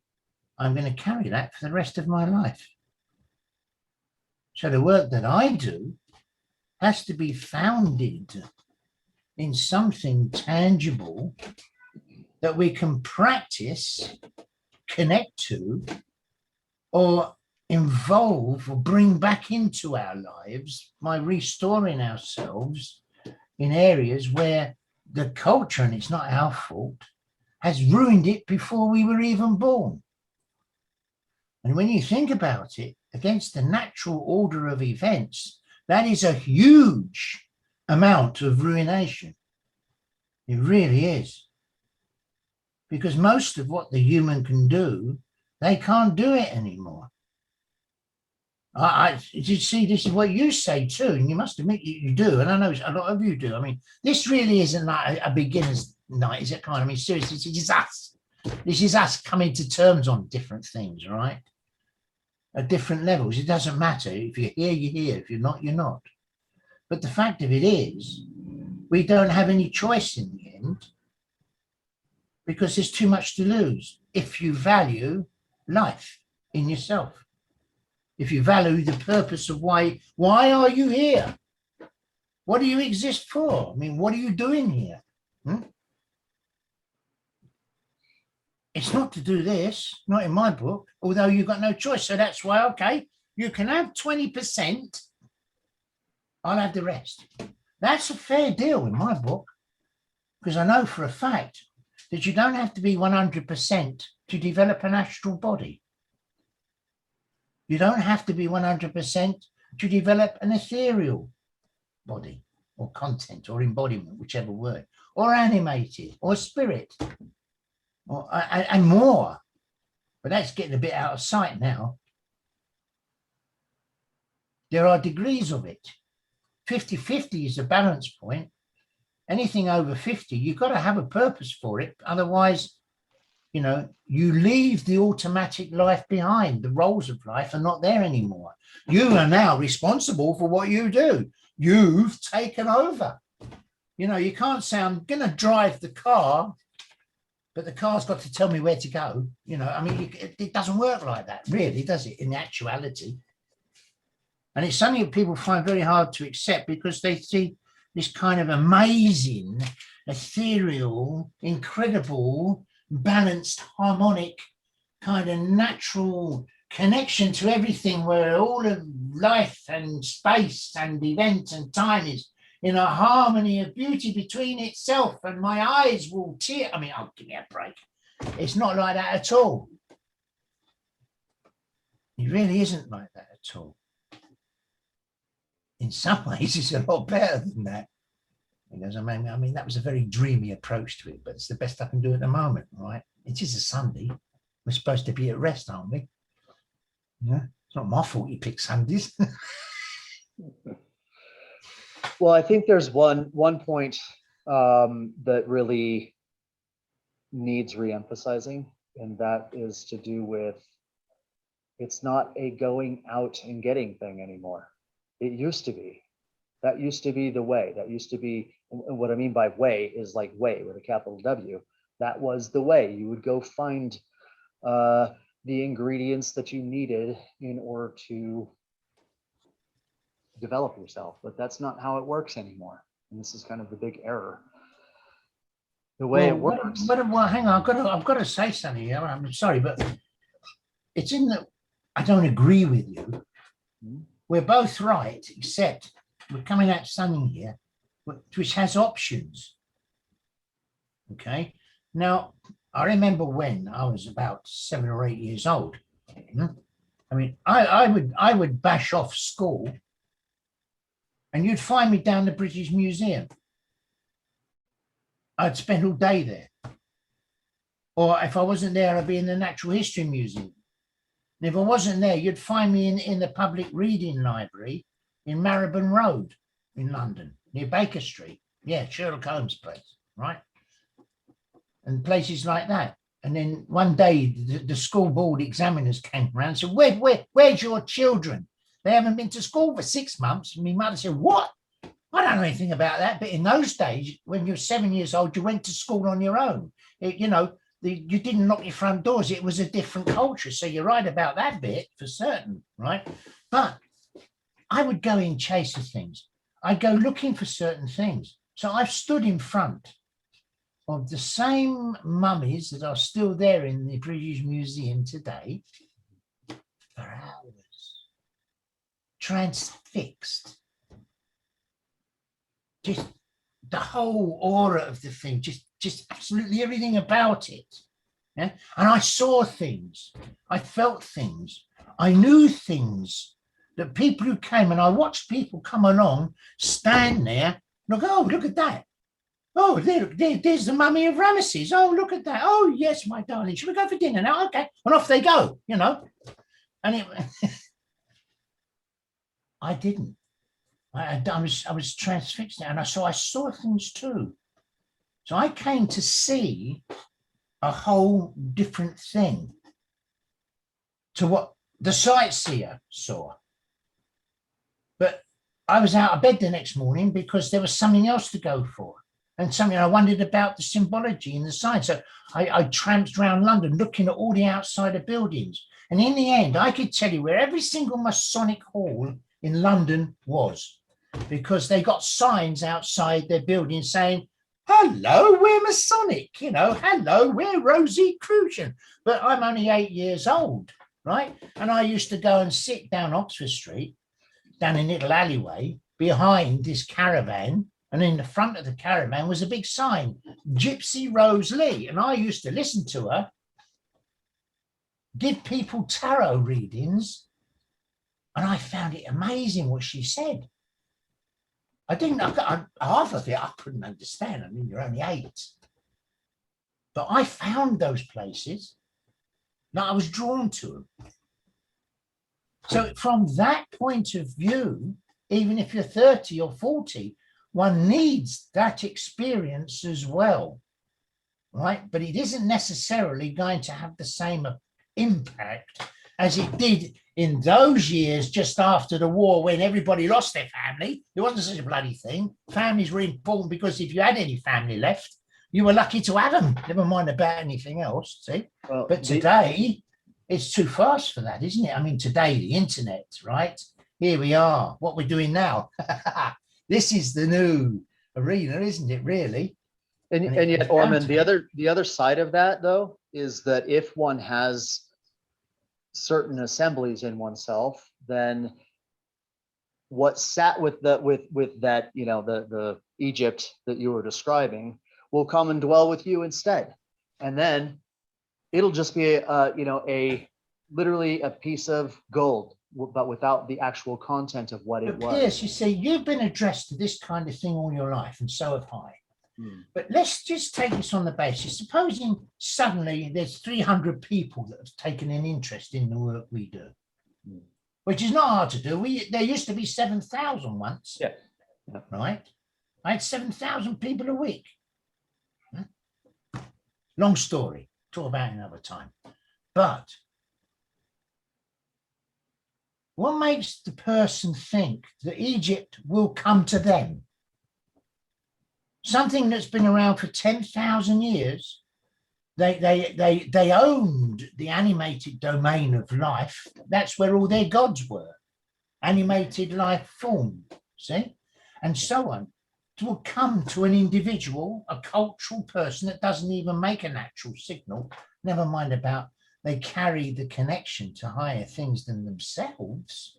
I'm going to carry that for the rest of my life. So the work that I do has to be founded in something tangible that we can practice, connect to, or involve or bring back into our lives by restoring ourselves in areas where the culture, and it's not our fault, has ruined it before we were even born. And when you think about it, against the natural order of events, that is a huge amount of ruination. It really is. Because most of what the human can do, they can't do it anymore. You see, this is what you say too, and you must admit you do, and I know a lot of you do. I mean, this really isn't like a beginner's night, is it? Kind of, I mean, seriously, this is us. This is us coming to terms on different things, right? At different levels. It doesn't matter. If you're here, you're here. If you're not, you're not. But the fact of it is, we don't have any choice in the end because there's too much to lose if you value life in yourself. If you value the purpose of why are you here? What do you exist for? I mean, what are you doing here? It's not to do this, not in my book, although you've got no choice. So that's why, okay, you can have 20%, I'll have the rest. That's a fair deal in my book, because I know for a fact that you don't have to be 100% to develop an astral body. You don't have to be 100% to develop an ethereal body or content or embodiment, whichever word, or animated or spirit, or, and more. But that's getting a bit out of sight now. There are degrees of it. 50-50 is a balance point. Anything over 50, you've got to have a purpose for it. Otherwise, you know, you leave the automatic life behind. The roles of life are not there anymore. You are now responsible for what you do. You've taken over. You know, you can't say, I'm going to drive the car, but the car's got to tell me where to go. You know, I mean, it doesn't work like that, really, does it, in actuality? And it's something that people find very hard to accept because they see this kind of amazing, ethereal, incredible, balanced, harmonic, kind of natural connection to everything where all of life and space and event and time is in a harmony of beauty between itself, and my eyes will tear. I mean, oh, give me a break. It's not like that at all. It really isn't like that at all. in some ways, it's a lot better than that. Because I mean, that was a very dreamy approach to it, but it's the best I can do at the moment, right? It is a Sunday. We're supposed to be at rest, aren't we? Yeah, it's not my fault you pick Sundays. Well, I think there's one point that really needs reemphasizing, and that is to do with it's not a going out and getting thing anymore. It used to be. That used to be the way. That used to be, and what I mean by way is like way with a capital W. That was the way. You would go find the ingredients that you needed in order to develop yourself, but that's not how it works anymore. And this is kind of the big error. The way it works. Well, hang on, I've got to say something here. I'm sorry, but it's in the. I don't agree with you. We're both right, except we're coming at something here which has options. Okay. Now, I remember when I was about 7 or 8 years old. I mean, I would bash off school, and you'd find me down the British Museum. I'd spend all day there. Or if I wasn't there, I'd be in the Natural History Museum. And if I wasn't there, you'd find me in the Public Reading Library in Marylebone Road in London, near Baker Street. Yeah, Sherlock Holmes' place, right? And places like that. And then one day, the school board examiners came around and said, where's your children? They haven't been to school for 6 months. And my mother said, what? I don't know anything about that. But in those days, when you were 7 years old, you went to school on your own. You didn't lock your front doors. It was a different culture. So you're right about that bit for certain, right? But I would go in chase of things. I'd go looking for certain things. So I've stood in front of the same mummies that are still there in the British Museum today for hours, transfixed. Just the whole aura of the thing, just absolutely everything about it. Yeah? And I saw things, I felt things, I knew things that people who came, and I watched people come along, stand there, look, oh, look at that. Oh, there's the mummy of Ramesses. Oh, look at that. Oh, yes, my darling. Should we go for dinner now? Okay. And off they go, And it, I didn't. I was transfixed, and so I saw things too. So I came to see a whole different thing to what the sightseer saw. But I was out of bed the next morning because there was something else to go for, and something I wondered about the symbology and the signs. So I tramped around London looking at all the outside of buildings. And in the end, I could tell you where every single Masonic hall in London was, because they got signs outside their building saying, hello, we're Masonic, hello, we're Rosicrucian. But I'm only 8 years old, right? And I used to go and sit down Oxford Street, down a little alleyway behind this caravan. And in the front of the caravan was a big sign, Gypsy Rose Lee. And I used to listen to her, give people tarot readings. And I found it amazing what she said. Half of it I couldn't understand. I mean, you're only 8. But I found those places that I was drawn to them. So from that point of view, even if you're 30 or 40, one needs that experience as well, right? But it isn't necessarily going to have the same impact as it did in those years just after the war, when everybody lost their family. It wasn't such a bloody thing. Families were important because if you had any family left, you were lucky to have them, never mind about anything else, see? Well, But today, it's too fast for that, isn't it? I mean, today, the internet, right? Here we are, what we're doing now. This is the new arena, isn't it, really? And yet, Ormond, the other side of that, though, is that if one has certain assemblies in oneself, then what sat with that, the Egypt that you were describing will come and dwell with you instead. And then it'll just be literally a piece of gold but without the actual content of what it But Piers, was. you see, you've been addressed to this kind of thing all your life, and so have I. Hmm. But let's just take this on the basis. Supposing suddenly there's 300 people that have taken an interest in the work we do, Hmm. which is not hard to do. There used to be 7,000 once. Yeah. Yeah. Right? I had 7,000 people a week. Long story. Talk about it another time. But what makes the person think that Egypt will come to them? Something that's been around for 10,000 years. They owned the animated domain of life. That's where all their gods were. Animated life form, see? And so on. To come to an individual, a cultural person that doesn't even make a natural signal, never mind about they carry the connection to higher things than themselves.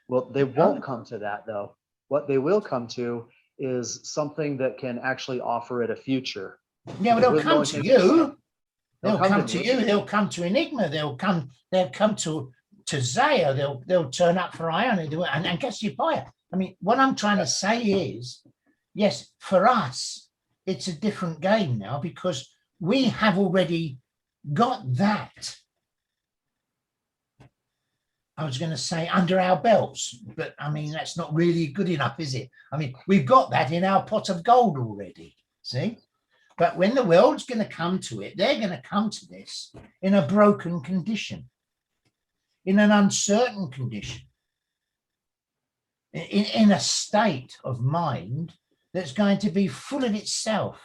Well, they won't come to that though. What they will come to is something that can actually offer it a future. Yeah, well, they'll With come no to intention. you. They'll They'll come to you. They'll come to Enigma. They'll come to Zaya. They'll turn up for Iona and Cassiopeia. I mean, what I'm trying to say is, yes, for us, it's a different game now because we have already got that. I was going to say under our belts, but I mean, that's not really good enough, is it? I mean, we've got that in our pot of gold already, see? But when the world's going to come to it, they're going to come to this in a broken condition, in an uncertain condition, in a state of mind that's going to be full of itself,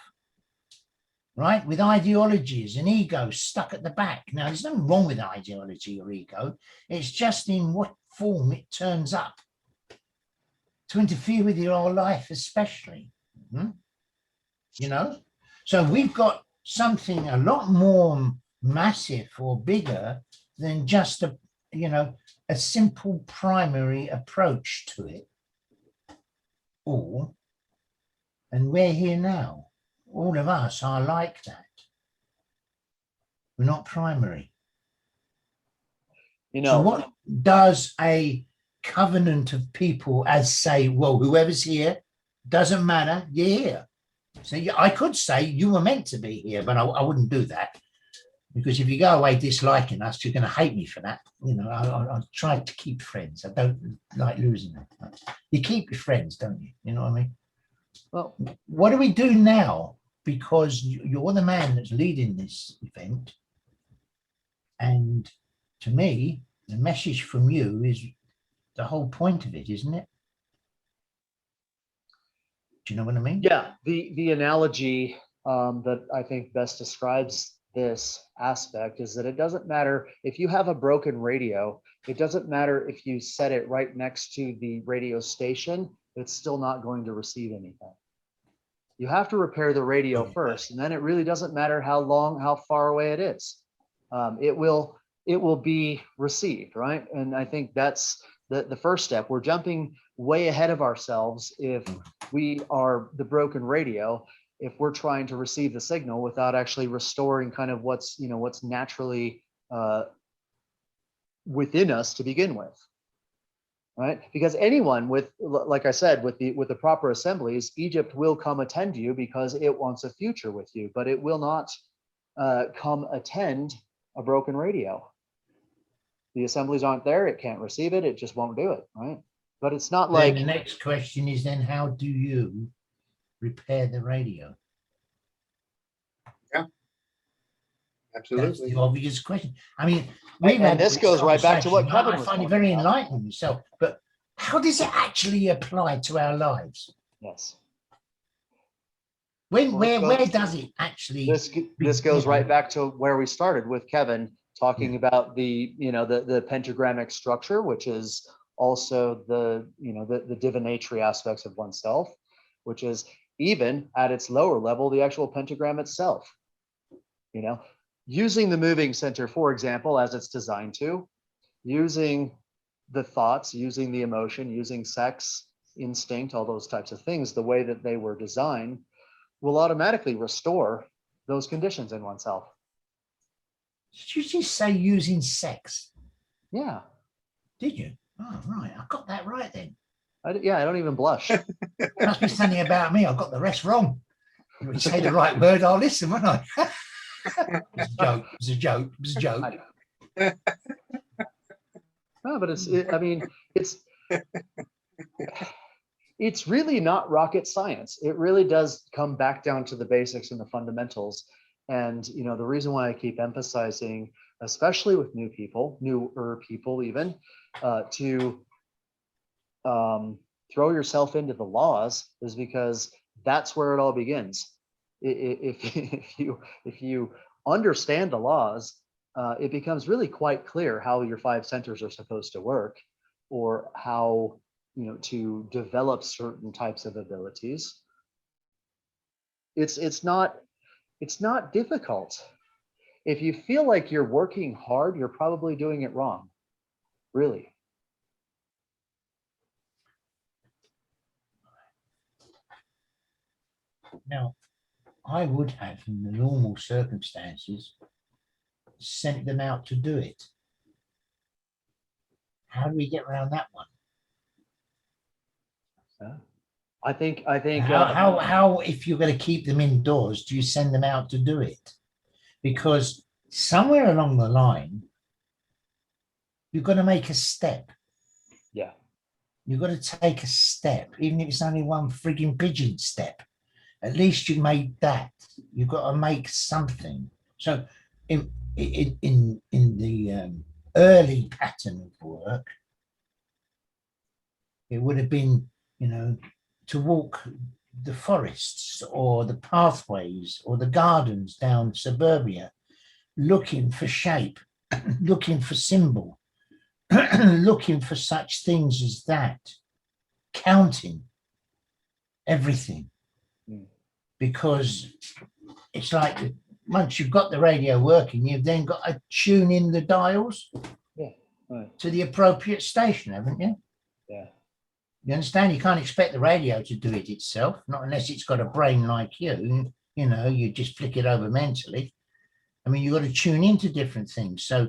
right? With ideologies and ego stuck at the back. Now, there's nothing wrong with ideology or ego. It's just in what form it turns up to interfere with your whole life, especially, you know? So we've got something a lot more massive or bigger than just a, you know, a simple primary approach to it. And we're here now. All of us are like that. We're not primary. You So know, what does a covenant of people as say, well, whoever's here, doesn't matter, you're here. So I could say you were meant to be here, but I wouldn't do that. Because if you go away disliking us, you're going to hate me for that. You know, I try to keep friends. I don't like losing them. You keep your friends, don't you? You know what I mean? well, What do we do now? Because you're the man that's leading this event. And to me, the message from you is the whole point of it, isn't it? Do you know what I mean? yeah, the analogy that I think best describes this aspect is that it doesn't matter if you have a broken radio, it doesn't matter if you set it right next to the radio station, it's still not going to receive anything. You have to repair the radio first, and then it really doesn't matter how far away it is. It will be received, right? And I think that's the first step. We're jumping way ahead of ourselves if we are the broken radio, if we're trying to receive the signal without actually restoring kind of what's naturally within us to begin with. Right? Because anyone with, like I said, with the proper assemblies, Egypt will come attend you because it wants a future with you, but it will not come attend a broken radio. The assemblies aren't there, it can't receive it, it just won't do it, right? But it's not like, the next question is then how do you repair the radio? That's Absolutely. the obvious question. I mean, and this goes right back to what conversation. Kevin I was find it talking very about. enlightening myself, but how does it actually apply to our lives? yes, When, Well, where does it actually? this goes right back to where we started with Kevin talking about the pentagrammic structure, which is also the divinatory aspects of oneself, which is even at its lower level, the actual pentagram itself. Using the moving center, for example, as it's designed to, using the thoughts, using the emotion, using sex, instinct, all those types of things, the way that they were designed, will automatically restore those conditions in oneself. Did you just say using sex? Yeah. Did you? Oh, right. I got that right then. Yeah, I don't even blush. Must be something about me. I got the rest wrong. If you say the right word, I'll listen, won't I? It's a joke. It's a joke. It's a joke. No, but I mean, it's really not rocket science. It really does come back down to the basics and the fundamentals. And, you know, the reason why I keep emphasizing, especially with newer people even, to throw yourself into the laws is because that's where it all begins. If you understand the laws, it becomes really quite clear how your 5 centers are supposed to work, or how, you know, to develop certain types of abilities. It's not difficult. If you feel like you're working hard, you're probably doing it wrong. Really. Now, I would have, in the normal circumstances, sent them out to do it. How do we get around that one? I think How if you're going to keep them indoors, do you send them out to do it? Because somewhere along the line, you've got to make a step. yeah. You've got to take a step, even if it's only one frigging pigeon step. At least you made that. You've got to make something. So in the early pattern of work, it would have been, you know, to walk the forests or the pathways or the gardens down suburbia, looking for shape, looking for symbol, looking for such things as that, counting everything. Because it's like once you've got the radio working, you've then got to tune in the dials to the appropriate station, haven't you? Yeah. You understand? You can't expect the radio to do it itself, not unless it's got a brain like you. You know, you just flick it over mentally. I mean, you've got to tune into different things. So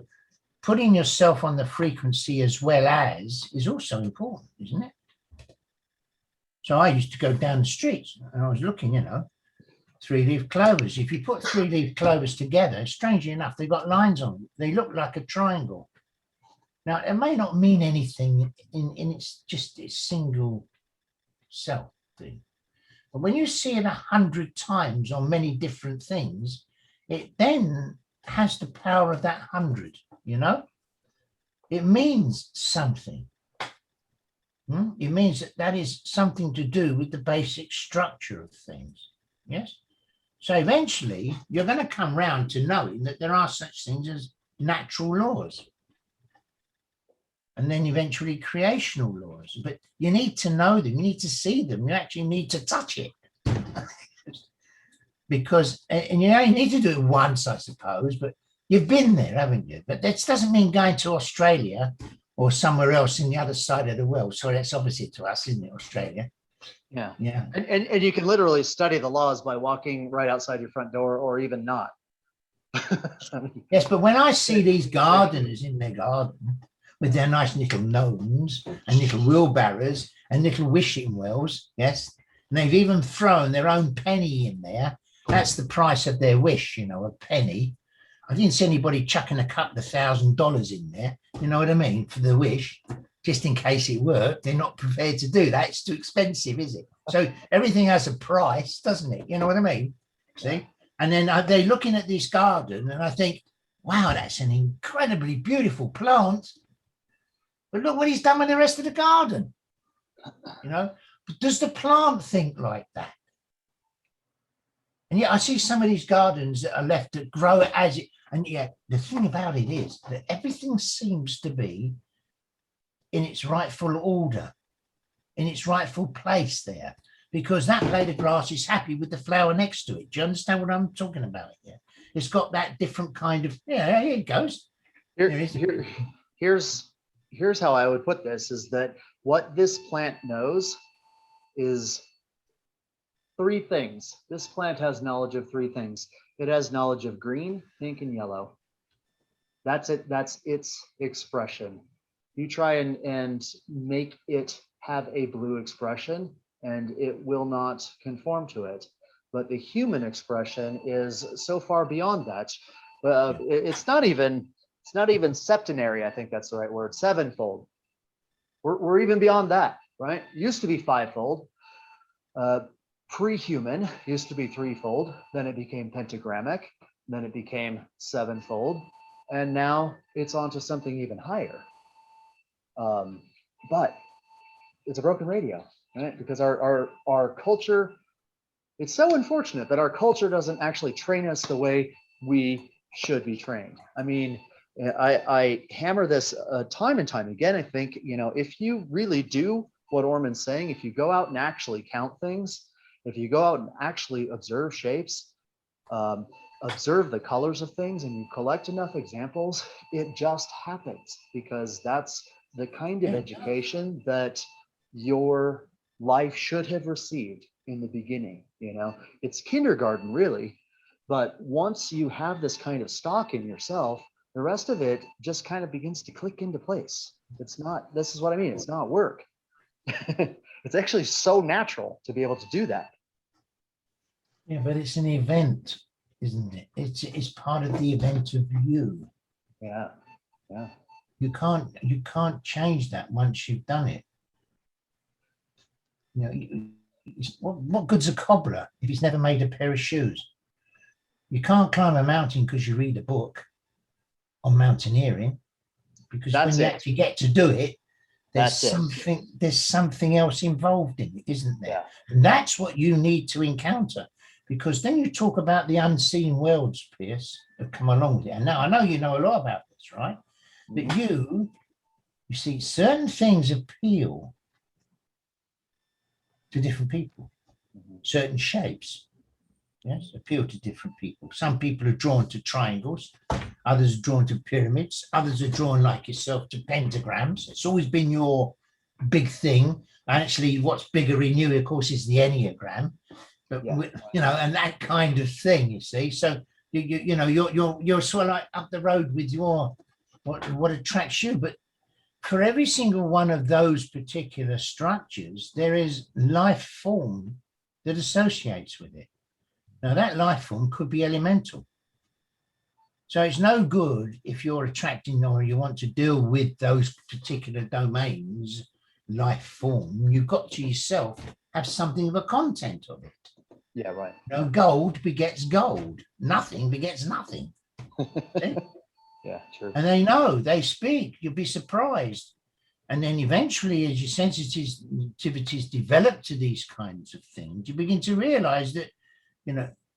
putting yourself on the frequency as well as is also important, isn't it? So I used to go down the streets and I was looking, you know, 3-leaf clovers. If you put 3-leaf clovers together, strangely enough, they've got lines on them. They look like a triangle. Now, it may not mean anything in it's just a single self thing. But when you see it 100 times on many different things, it then has the power of that 100, you know? It means something. It means that is something to do with the basic structure of things. Yes? So eventually, you're going to come round to knowing that there are such things as natural laws. And then eventually creational laws. But you need to know them. You need to see them. You actually need to touch it. Because, and you only need to do it once, I suppose, but you've been there, haven't you? But that doesn't mean going to Australia or somewhere else in the other side of the world. So that's opposite to us, isn't it, Australia? Yeah. Yeah. And you can literally study the laws by walking right outside your front door, or even not. Yes, but when I see these gardeners in their garden with their nice little gnomes and little wheelbarrows and little wishing wells, yes, and they've even thrown their own penny in there. That's the price of their wish, you know, a penny. I didn't see anybody chucking a couple of $1,000 in there, you know what I mean, for the wish, just in case it worked. They're not prepared to do that. It's too expensive, is it? So everything has a price, doesn't it? You know what I mean? See? And then they're looking at this garden and I think, wow, that's an incredibly beautiful plant. But look what he's done with the rest of the garden. You know, but does the plant think like that? And yet I see some of these gardens that are left to grow as it, and yet the thing about it is that everything seems to be in its rightful order, in its rightful place there, because that blade of grass is happy with the flower next to it. Do you understand what I'm talking about here? It's got that different kind of, yeah, here it goes. Here's how I would put this, is that what this plant knows is 3 things. This plant has knowledge of 3 things. It has knowledge of green, pink, and yellow. That's it. That's its expression. You try and make it have a blue expression, and it will not conform to it. But the human expression is so far beyond that. It's not even septenary. I think that's the right word. Sevenfold. We're even beyond that, right? Used to be fivefold. Pre-human used to be threefold. Then it became pentagrammic. Then it became sevenfold, and now it's onto something even higher. But it's a broken radio, right? Because our culture, it's so unfortunate that our culture doesn't actually train us the way we should be trained. I mean, I hammer this time and time again. I think, if you really do what Orman's saying, if you go out and actually count things, if you go out and actually observe shapes, observe the colors of things, and you collect enough examples, it just happens, because that's the kind of education that your life should have received in the beginning. It's kindergarten, really. But once you have this kind of stock in yourself, the rest of it just kind of begins to click into place. This is what I mean. It's not work. It's actually so natural to be able to do that. Yeah, but it's an event, isn't it? It's part of the event of you. Yeah. You can't change that once you've done it. What good's a cobbler if he's never made a pair of shoes? You can't climb a mountain because you read a book on mountaineering, because when you actually get to do it, there's something else involved in it, isn't there? Yeah. And that's what you need to encounter, because then you talk about the unseen worlds, Pierce, that come along with it. And now I know you know a lot about this, right? But you see, certain things appeal to different people. Certain shapes, yes, appeal to different people. Some people are drawn to triangles, others are drawn to pyramids, others are drawn, like yourself, to pentagrams. It's always been your big thing. Actually, what's bigger in you, of course, is the Enneagram. But and that kind of thing, you see. So you're sort of like up the road with your what attracts you. But for every single one of those particular structures, there is life form that associates with it. Now, that life form could be elemental. So it's no good if you're attracting or you want to deal with those particular domains, life form. You've got to yourself have something of a content of it. Yeah, right. Gold begets gold. Nothing begets nothing. Yeah, true. And they speak. You'll be surprised. And then eventually, as your sensitivities develop to these kinds of things, you begin to realize that,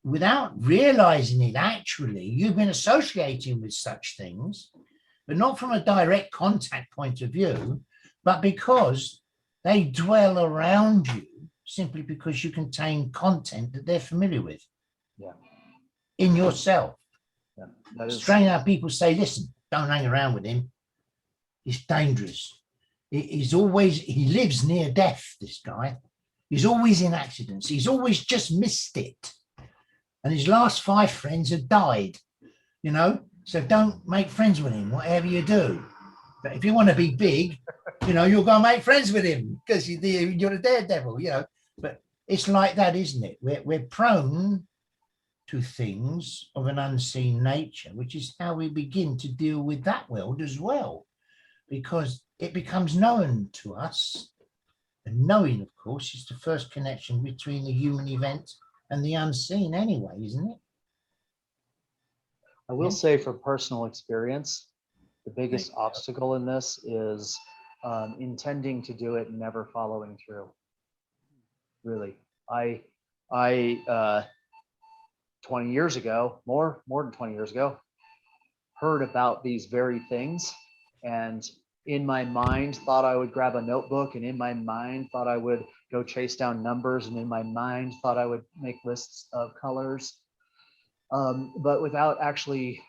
without realizing it, actually, you've been associating with such things, but not from a direct contact point of view, but because they dwell around you simply because you contain content that they're familiar with. Yeah. In yourself. Yeah. Strange how people say, listen, don't hang around with him. He's dangerous. He lives near death, this guy. He's always in accidents. He's always just missed it. And his last 5 friends have died, so don't make friends with him, whatever you do. But if you want to be big, you'll go and make friends with him because you're a daredevil, But it's like that, isn't it? We're prone to things of an unseen nature, which is how we begin to deal with that world as well, because it becomes known to us. And knowing, of course, is the first connection between the human event and the unseen anyway, isn't it? I will say, from personal experience, the biggest obstacle in this is intending to do it and never following through. Really, I 20 years ago, more than 20 years ago, heard about these very things, and in my mind thought I would grab a notebook, and in my mind thought I would go chase down numbers, and in my mind thought I would make lists of colors, but without actually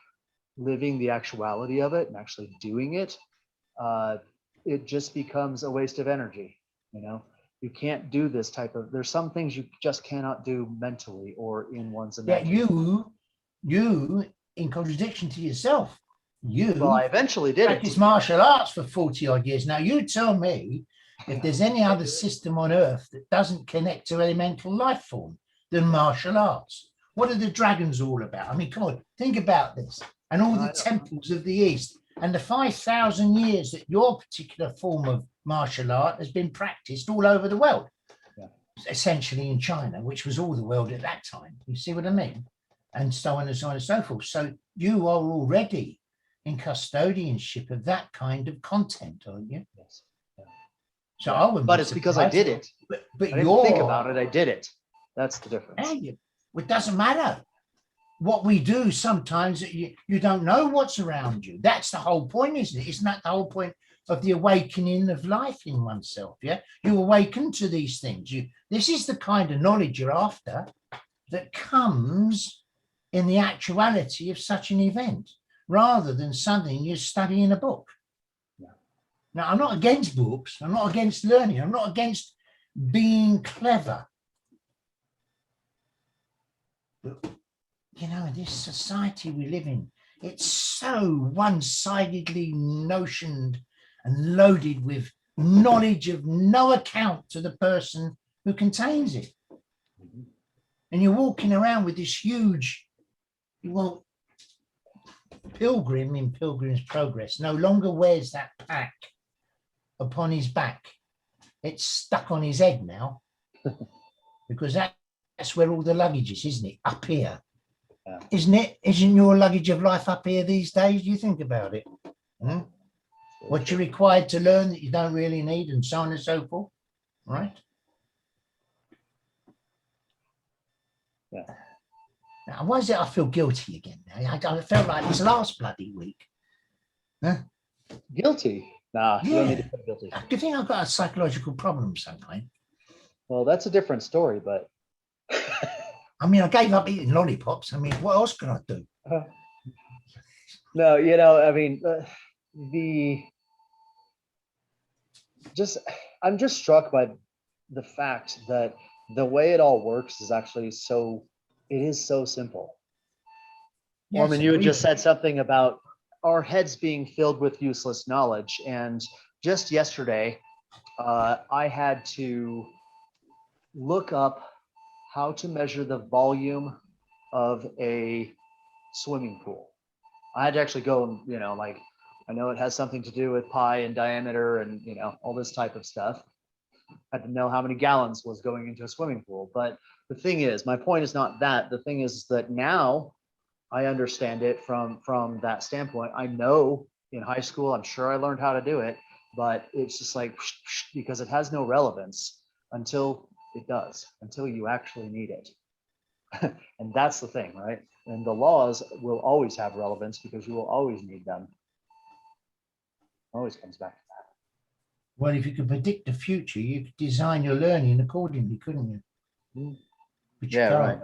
living the actuality of it and actually doing it, it just becomes a waste of energy. You can't do this there's some things you just cannot do mentally or in one's imagination. You in contradiction to yourself, You Well, I eventually did practiced it. martial arts for 40 odd years. Now you tell me if there's any other system on earth that doesn't connect to elemental life form than martial arts. What are the dragons all about? I mean, come on, think about this. And all I the know. temples of the East and the 5,000 years that your particular form of martial art has been practiced all over the world. Yeah. Essentially in China, which was all the world at that time. You see what I mean? And so on and so on and so forth. So you are already in custodianship of that kind of content, aren't you? Yes. So I wouldn't. But be it's because I surprised. did it. But I didn't you're think about it. I did it. That's the difference. It doesn't matter. What we do sometimes, you don't know what's around you. That's the whole point, isn't it? Isn't that the whole point of the awakening of life in oneself? Yeah, you awaken to these things. This is the kind of knowledge you're after that comes in the actuality of such an event, rather than something you study in a book. Now, I'm not against books. I'm not against learning. I'm not against being clever. But, you know, this society we live in, it's so one-sidedly notioned and loaded with knowledge of no account to the person who contains it. And you're walking around with this huge, well, Pilgrim in Pilgrim's Progress no longer wears that pack upon his back. It's stuck on his head now, because that's where all the luggage is, isn't it? Up here. Yeah. Isn't it? Isn't your luggage of life up here these days? You think about it. Hmm? What you're required to learn that you don't really need, and so on and so forth. Right? Yeah. Now, why is it I feel guilty again? I felt like this last bloody week. Guilty? Nah, you don't need Yeah. to feel guilty. Do you think I've got a psychological problem sometime? Well, that's a different story, but I mean, I gave up eating lollipops. I mean, what else can I do? no, you know, I mean, I'm just struck by the fact that the way it all works is actually it is so simple. Norman, you had just said something about our heads being filled with useless knowledge. And just yesterday, I had to look up how to measure the volume of a swimming pool. I had to actually go and, you know, like, I know it has something to do with pi and diameter and, you know, all this type of stuff. I had to know how many gallons was going into a swimming pool. But the thing is, my point is not that. The thing is that now I understand it from that standpoint. I know in high school, I'm sure I learned how to do it, but it's just like, because it has no relevance until it does, until you actually need it. And that's the thing, right? And the laws will always have relevance because you will always need them. Always comes back to that. Well, if you could predict the future, you could design your learning accordingly, couldn't you? But you Yeah, can't. right.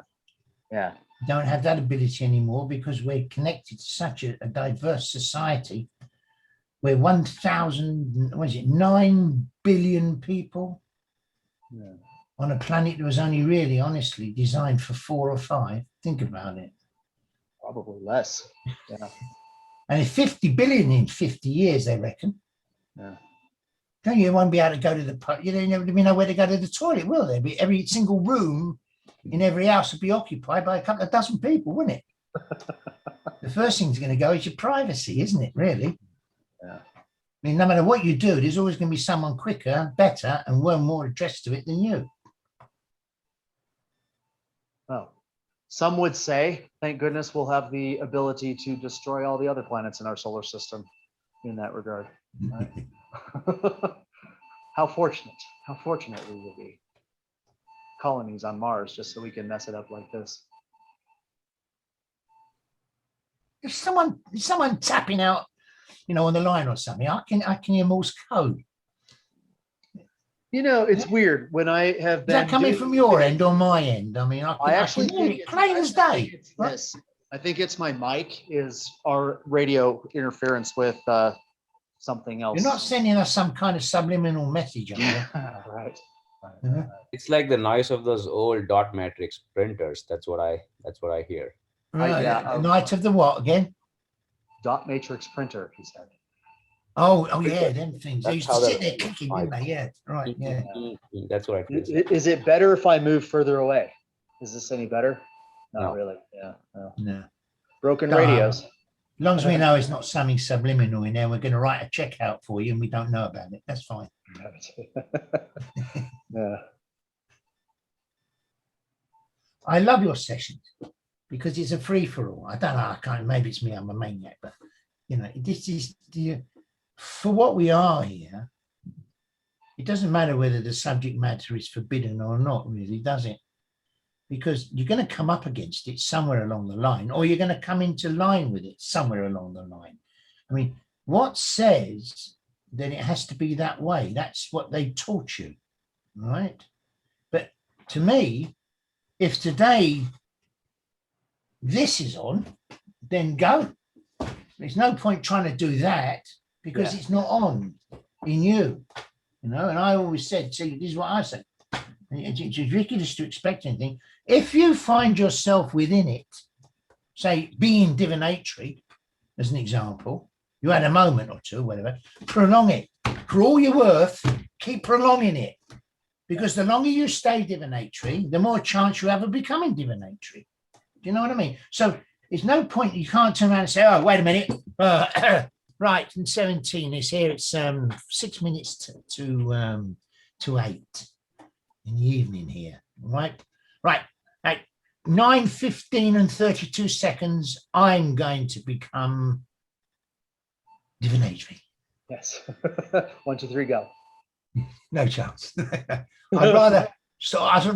Yeah. You don't have that ability anymore because we're connected to such a diverse society. We're 9 billion people Yeah. on a planet that was only really, honestly, designed for 4 or 5. Think about it. Probably less. Yeah. And if 50 billion in 50 years, they reckon. Yeah. Don't you won't be able to go to the pub? You don't even know where to go to the toilet, will there? Be every single room in every house would be occupied by a couple of dozen people, wouldn't it? The first thing's going to go is your privacy, isn't it? Really? Yeah. I mean, no matter what you do, there's always going to be someone quicker, better, and more addressed to it than you. Well, some would say, thank goodness we'll have the ability to destroy all the other planets in our solar system in that regard. Right? How fortunate we will be. Colonies on Mars just so we can mess it up like this. If someone tapping out, on the line or something, I can hear Morse code. You know, it's weird when I have Is been. that coming from your end or my end? I mean, I actually can hear think it plain as day. it's this. I think it's my mic is our radio interference with something else. You're not sending us some kind of subliminal message, are you? Yeah, right. It's like the noise of those old dot matrix printers. That's what I hear. Right. yeah, The night of the what again? dot matrix printer, he said. Oh, yeah, them things. They That's used to how sit that- there clicking, didn't they? Yeah, right, yeah. That's what I I- feel. Is it better if I move further away? Is this any better? Not No. really. Yeah. No. No. Broken No. radios. As long as we know it's not something subliminal in there, we're going to write a check out for you and we don't know about it. That's fine. Yeah. I love your sessions because it's a free for all. I don't know. I can't. Maybe it's me. I'm a maniac, but you know, this is for what we are here. It doesn't matter whether the subject matter is forbidden or not, really, does it? Because you're going to come up against it somewhere along the line, or you're going to come into line with it somewhere along the line. I mean, what says that it has to be that way? That's what they taught you, right? But to me, if today this is on, then go. There's no point trying to do that because Yeah. it's not on in you, you know. And I always said, see, this is what I said. It's ridiculous to expect anything. If you find yourself within it, say being divinatory, as an example, you had a moment or two, whatever, prolong it. For all you're worth, keep prolonging it. Because the longer you stay divinatory, the more chance you have of becoming divinatory. Do you know what I mean? So there's no point, you can't turn around and say, oh, wait a minute. Right, and 17 is here. It's 6 minutes to 8 in the evening here. Right. At 9:15 and 32 seconds, I'm going to become divinatory. Yes. 1, 2, 3, go. No chance. I'd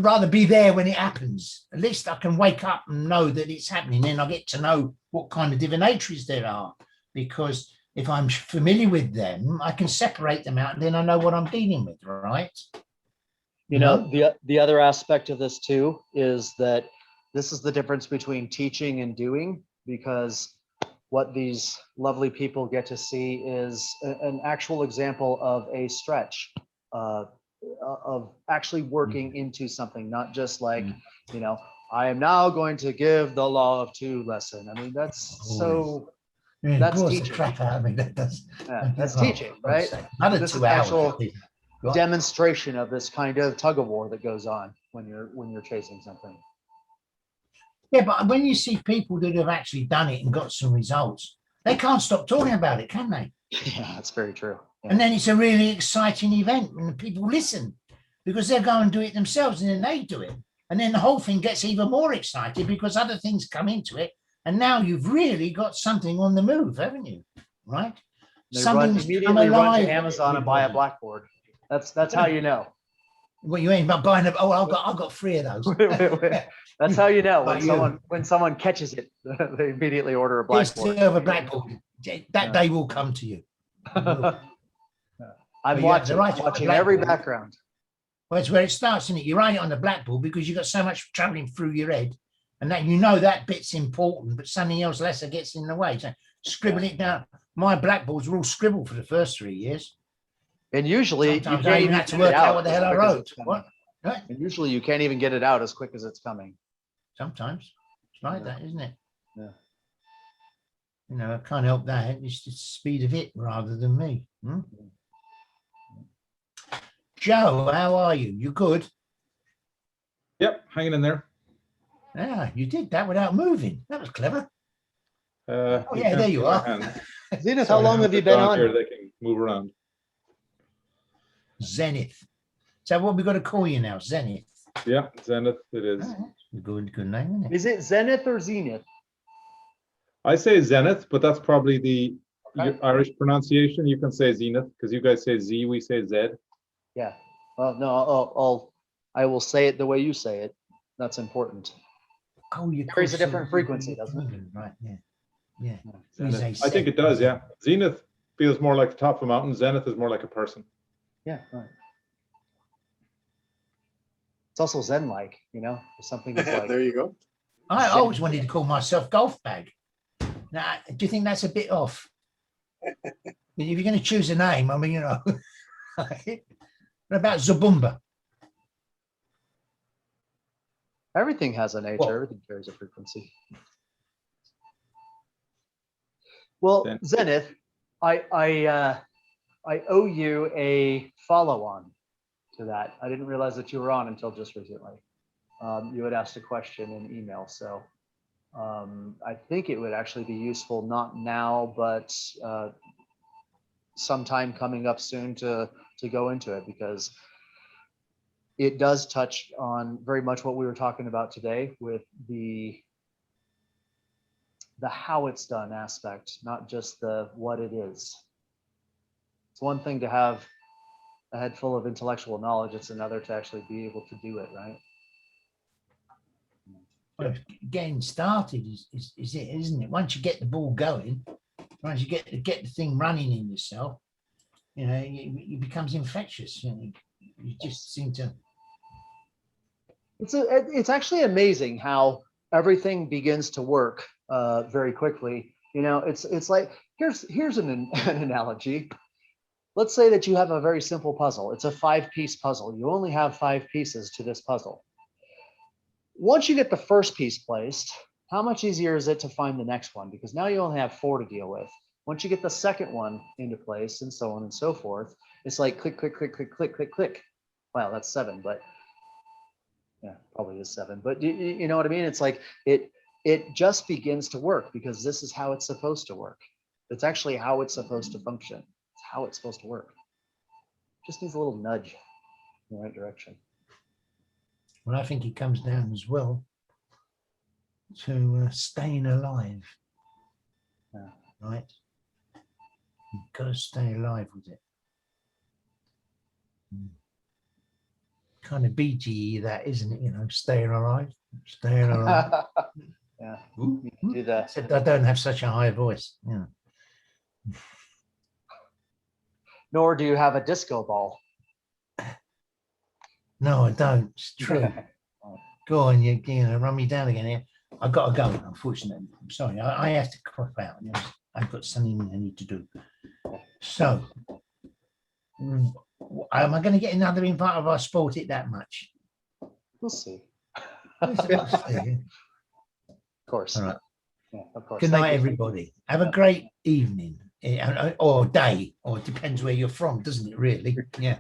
rather be there when it happens. At least I can wake up and know that it's happening. Then I get to know what kind of divinatories there are. Because if I'm familiar with them, I can separate them out and then I know what I'm dealing with, right? You know, the other aspect of this too is that this is the difference between teaching and doing, because what these lovely people get to see is an actual example of a stretch of actually working into something, not just like, you know, I am now going to give the law of two lesson. I mean, that's so, that's bores the teaching. crap out of me. That does. yeah, that's Oh, teaching, right? Another This is 2 hours. actual Right. demonstration of this kind of tug of war that goes on when you're chasing something. Yeah, but when you see people that have actually done it and got some results, they can't stop talking about it, can they? Yeah, that's very true. Yeah. And then it's a really exciting event and people listen because they'll go and do it themselves and then they do it. And then the whole thing gets even more excited because other things come into it. And now you've really got something on the move, haven't you? Right? They Something's come immediately run alive. to Amazon and buy a blackboard. That's how you know. What you mean by buying a, oh, I've got 3 of those. That's how you know But you- when someone catches it, they immediately order a Yes, blackboard. they have a blackboard. That day will come to you. I'm you have to write it on the watching every blackboard. background. Well, it's where it starts, isn't it? You write it on the blackboard because you've got so much traveling through your head and that you know that bit's important, but something else lesser gets in the way. So scribble it down. My blackboards were all scribbled for the first 3 years. And usually you Sometimes can't I even even had to get it work out out what the as hell I quick as wrote. it's coming. What? Right? And usually you can't even get it out as quick as it's coming. Sometimes it's like Yeah. that, isn't it? Yeah. You know, I can't help that. It's the speed of it rather than me. Joe, how are you? You good? Yep, hanging in there. Yeah, you did that without moving. That was clever. Oh yeah, there you are. Zenith, how long have you been on? Here, they can move around. Zenith. So what we got to call you now? Zenith. Yeah, Zenith it is. Oh, that's a good name, isn't it? Is it Zenith or Zenith? I say Zenith, but that's probably the Okay. Irish pronunciation. You can say Zenith because you guys say Z, we say Z. Yeah. Well, no, I will say it the way you say it. That's important. Oh, you Carries a call different some- frequency, doesn't it? Right, yeah. Yeah. Zenith. As I I think said. it does, yeah. Zenith feels more like the top of a mountain. Zenith is more like a person. Yeah, right. It's also Zen-like, you know, something that's like. There you go. I always wanted to call myself Golf Bag. Now, do you think that's a bit off? If you're going to choose a name, I mean, you know. What about Zabumba? Everything has a nature. Well- Everything carries a frequency. Well, Then- Zenith, I owe you a follow-on to that. I didn't realize that you were on until just recently. You had asked a question in email, so I think it would actually be useful, not now, but sometime coming up soon to go into it, because it does touch on very much what we were talking about today with the how it's done aspect, not just the what it is. It's one thing to have a head full of intellectual knowledge. It's another to actually be able to do it, right? Well, getting started is it, isn't it? Once you get the ball going, once you get the thing running in yourself, you know, it becomes infectious. You know, you just seem to. It's actually amazing how everything begins to work very quickly. You know, it's like, here's an analogy. Let's say that you have a very simple puzzle. It's a 5-piece puzzle. You only have 5 pieces to this puzzle. Once you get the first piece placed, how much easier is it to find the next one? Because now you only have 4 to deal with. Once you get the second one into place, and so on and so forth, it's like click, click, click, click, click, click, click. Wow, that's 7, but yeah, probably is 7. But you know what I mean? It's like it just begins to work because this is how it's supposed to work. It's actually how it's supposed to function. It's how it's supposed to work. Just needs a little nudge in the right direction. Well, I think it comes down as well to staying alive. Yeah. Right? You've got to stay alive with it. Kind of BGE that, isn't it? You know, staying alive, staying alive. Yeah, Ooh, you can do that. Except I don't have such a high voice. Yeah. Nor do you have a disco ball. No, I don't. It's true. Go on, you know, run me down again here. I've got to go, unfortunately. I'm sorry. I have to crop out. You know, I've got something I need to do. So, am I going to get another invite if I sport it that much? We'll see. Of Of course. All right. Yeah, of course. Good Thank night, you. everybody. Have a great evening or day, or it depends where you're from, doesn't it, really? Yeah.